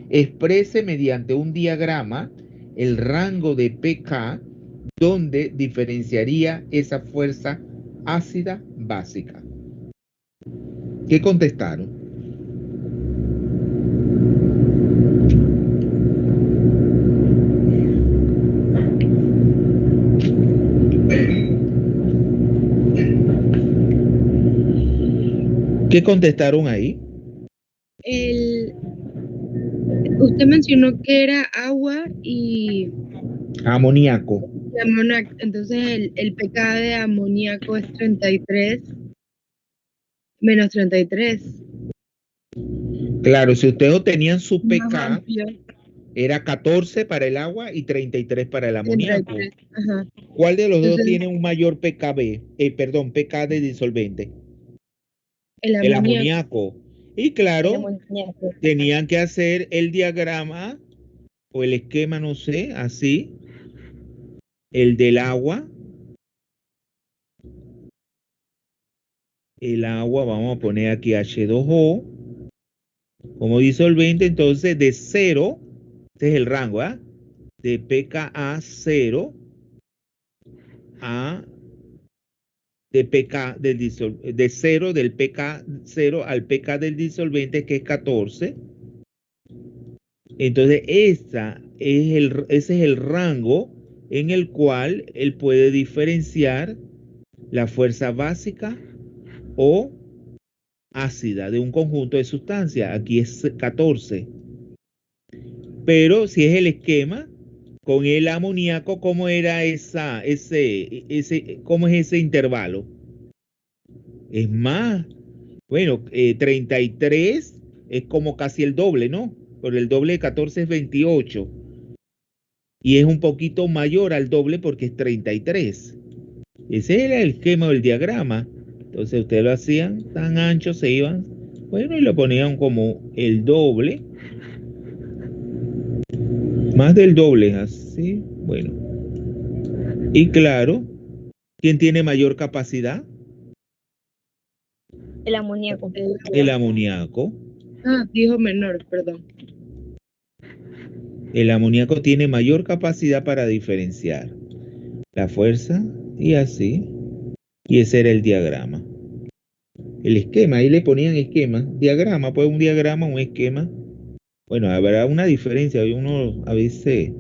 Exprese mediante un diagrama el rango de pK donde diferenciaría esa fuerza ácida básica. ¿Qué contestaron? ¿Qué contestaron ahí? Usted mencionó que era agua y Amoníaco. amoníaco. Entonces el pK de amoníaco es 33 menos 33. Claro, si ustedes obtenían su Más pK, amplio. era 14 para el agua y 33 para el amoníaco. 33. Ajá. ¿Cuál de los dos Entonces, tiene un mayor pK de disolvente? el El amoníaco. amoníaco. Y El claro, amoníaco. tenían que hacer el diagrama o el esquema, no sé, así. El del agua. El agua, vamos a poner aquí H2O como disolvente, entonces de 0, este es el rango, ¿ah? De pKa 0 a de pK de 0 del pK 0 al pK del disolvente, que es 14. Entonces ese es el rango en el cual él puede diferenciar la fuerza básica o ácida de un conjunto de sustancias. Aquí es 14. Pero si es el esquema con el amoníaco, ¿cómo era cómo es ese intervalo? Es más, bueno, 33 es como casi el doble, ¿no? Pero el doble de 14 es 28. Y es un poquito mayor al doble porque es 33. Ese era el esquema del diagrama. Entonces ustedes lo hacían tan ancho, se iban, bueno, y lo ponían como el doble, más del doble, así, bueno. Y claro, ¿quién tiene mayor capacidad? El amoníaco. El amoníaco. Dijo menor, perdón. El amoníaco tiene mayor capacidad para diferenciar la fuerza y así. Y ese era el diagrama. El esquema, ahí le ponían esquema, diagrama, pues un diagrama, un esquema. Bueno, habrá una diferencia. Uno a veces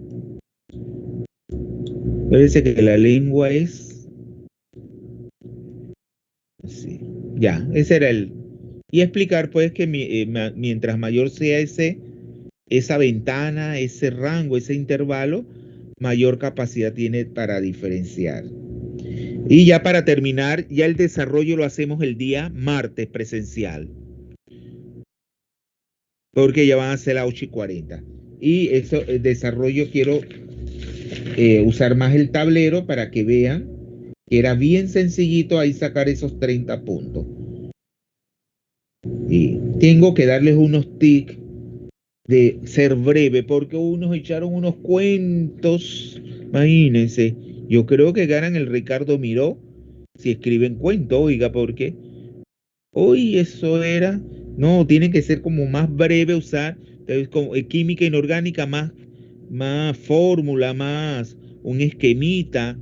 parece que la lengua es así. Ya, ese era el. Y explicar pues que mientras mayor sea esa ventana, ese rango, ese intervalo, mayor capacidad tiene para diferenciar. Y ya para terminar, ya el desarrollo lo hacemos el día martes presencial, porque ya van a ser las 8:40. Y eso, el desarrollo quiero usar más el tablero para que vean que era bien sencillito ahí sacar esos 30 puntos. Y tengo que darles unos tics de ser breve, porque unos echaron unos cuentos, imagínense, yo creo que ganan el Ricardo Miró si escriben cuentos, oiga, porque hoy eso era, no, tiene que ser como más breve usar, entonces, como química inorgánica, más fórmula, más un esquemita,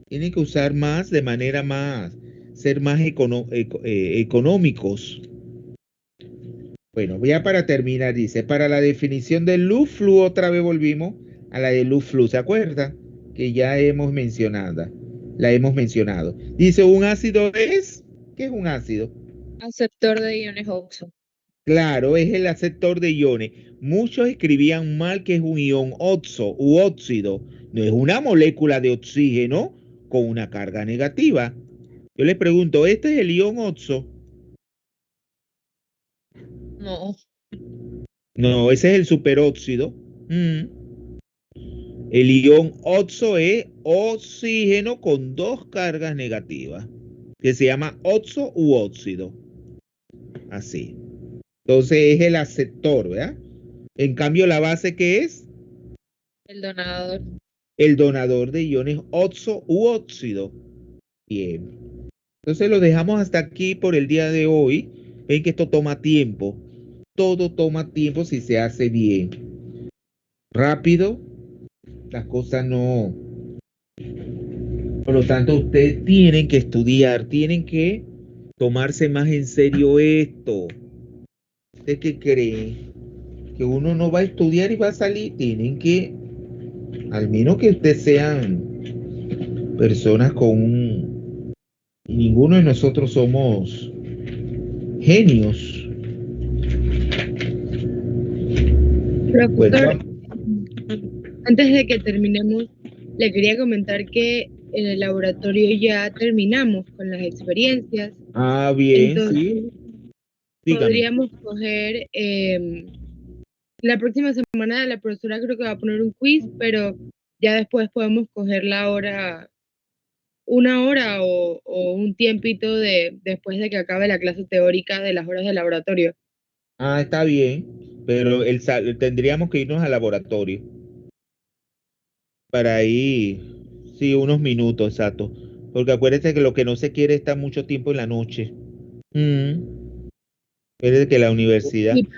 tiene que usar más de manera más, ser más económicos. Bueno, ya para terminar, dice, para la definición del LUFLU, otra vez volvimos a la de LUFLU, ¿se acuerdan? Que ya la hemos mencionado. Dice, un ácido es, ¿qué es un ácido? Aceptor de iones oxo. Claro, es el aceptor de iones. Muchos escribían mal que es un ion oxo u óxido. No es una molécula de oxígeno con una carga negativa. Yo les pregunto, ¿este es el ion oxo? No. No, ese es el superóxido. El ion oxo es oxígeno con dos cargas negativas, que se llama oxo u óxido. Así. Entonces es el aceptor, ¿verdad? En cambio, la base, ¿qué es? El donador. El donador de iones oxo u óxido. Bien. Entonces lo dejamos hasta aquí por el día de hoy. Ven que esto toma tiempo. Todo toma tiempo si se hace bien. Rápido, las cosas no. Por lo tanto, ustedes tienen que estudiar, tienen que tomarse más en serio esto. ¿Ustedes qué creen? Que uno no va a estudiar y va a salir. Tienen que, al menos que ustedes sean personas con un... Ninguno de nosotros somos genios. Bueno, Profesor, antes de que terminemos, le quería comentar que en el laboratorio ya terminamos con las experiencias. bien, Entonces, sí. Dígame. podríamos coger la próxima semana la profesora creo que va a poner un quiz, pero ya después podemos coger la hora, una hora o un tiempito después de que acabe la clase teórica de las horas de laboratorio. Está bien, pero tendríamos que irnos al laboratorio para ir, sí, unos minutos, exacto. Porque acuérdate que lo que no se quiere es estar mucho tiempo en la noche. Es que la universidad, Sí,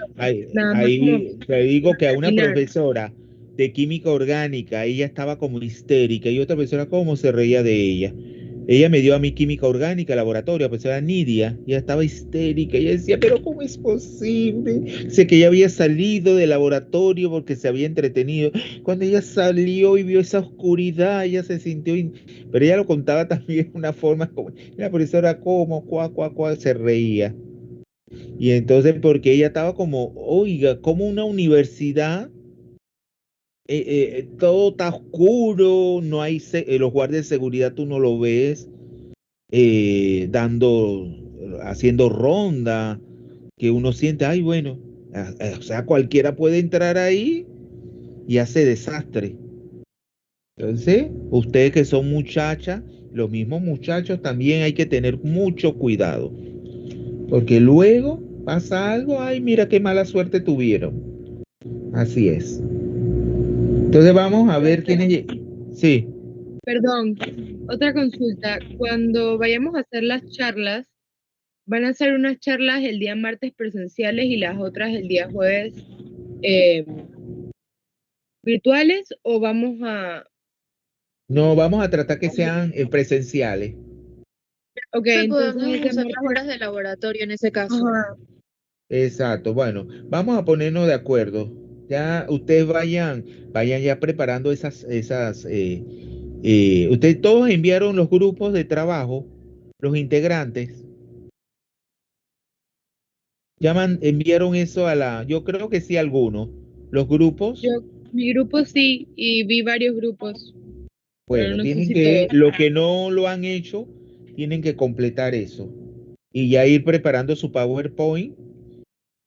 nada más como ahí te digo que a una terminar. profesora de química orgánica, ella estaba como histérica y otra profesora como se reía de ella. Ella me dio a mí química orgánica, laboratorio, la profesora Nidia, ella estaba histérica, ella decía, pero ¿cómo es posible? Sé que ella había salido del laboratorio porque se había entretenido. Cuando ella salió y vio esa oscuridad, ella se sintió, pero ella lo contaba también de una forma como, la profesora como, se reía. Y entonces, porque ella estaba como, oiga, como una universidad, todo está oscuro, no hay, los guardias de seguridad tú no lo ves, haciendo ronda, que uno siente, ay, bueno, o sea, cualquiera puede entrar ahí y hace desastre. Entonces, ustedes que son muchachas, los mismos muchachos también hay que tener mucho cuidado, porque luego pasa algo, ay, mira qué mala suerte tuvieron. Así es. Entonces vamos a ver quiénes. Sí, Perdón, otra consulta. Cuando vayamos a hacer las charlas, ¿van a hacer unas charlas el día martes presenciales y las otras el día jueves virtuales o vamos a... no, vamos a tratar que sean presenciales. Ok, Podemos entonces ese usar las martes... horas de laboratorio en ese caso. Ajá. Exacto, bueno, vamos a ponernos de acuerdo. Ya ustedes vayan ya preparando ustedes todos enviaron los grupos de trabajo, los integrantes. Enviaron eso yo creo que sí algunos. Los grupos, Mi grupo sí, y vi varios grupos, pero bueno, no sé tienen si que, todos. lo que no lo han hecho, tienen que completar eso. Y ya ir preparando su PowerPoint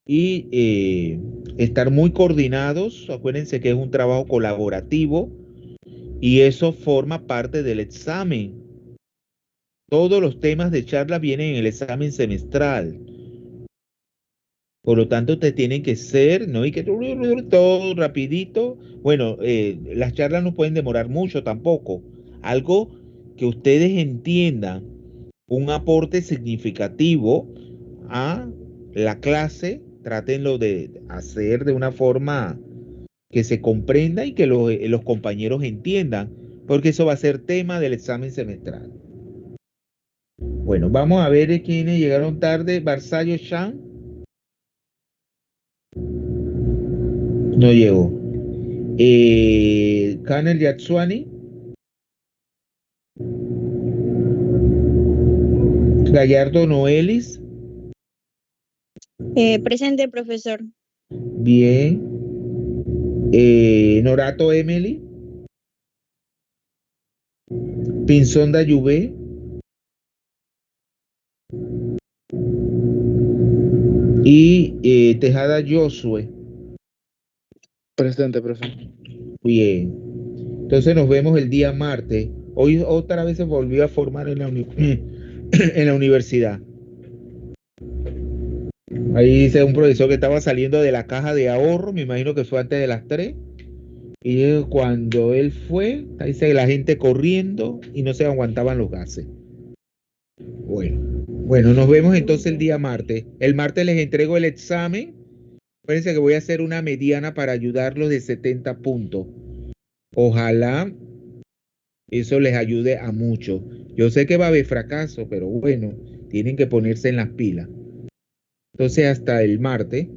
y estar muy coordinados. Acuérdense que es un trabajo colaborativo y eso forma parte del examen. Todos los temas de charla vienen en el examen semestral. Por lo tanto, te tienen que ser, ¿no? Y que todo rapidito. Bueno, las charlas no pueden demorar mucho tampoco. Algo que ustedes entiendan, un aporte significativo a la clase, trátenlo de hacer de una forma que se comprenda y que los compañeros entiendan, porque eso va a ser tema del examen semestral. Bueno, vamos a ver quiénes llegaron tarde. Barzallo Chan no llegó. Kanel Yatsuani, Gallardo Noelis, Presente, profesor. bien. Norato Emily, Pinzón Dayubé, y Tejada Josué. Presente, profe. Bien. Entonces nos vemos el día martes. Hoy otra vez se volvió a formar en en la universidad. Ahí dice un profesor que estaba saliendo de la caja de ahorro, me imagino que fue antes de las 3. Y cuando él fue, ahí dice la gente corriendo y no se aguantaban los gases. Bueno, nos vemos entonces el día martes. El martes les entrego el examen. Acuérdense que voy a hacer una mediana para ayudarlos de 70 puntos. Ojalá eso les ayude a mucho. Yo sé que va a haber fracaso, pero bueno, tienen que ponerse en las pilas. Entonces, hasta el martes.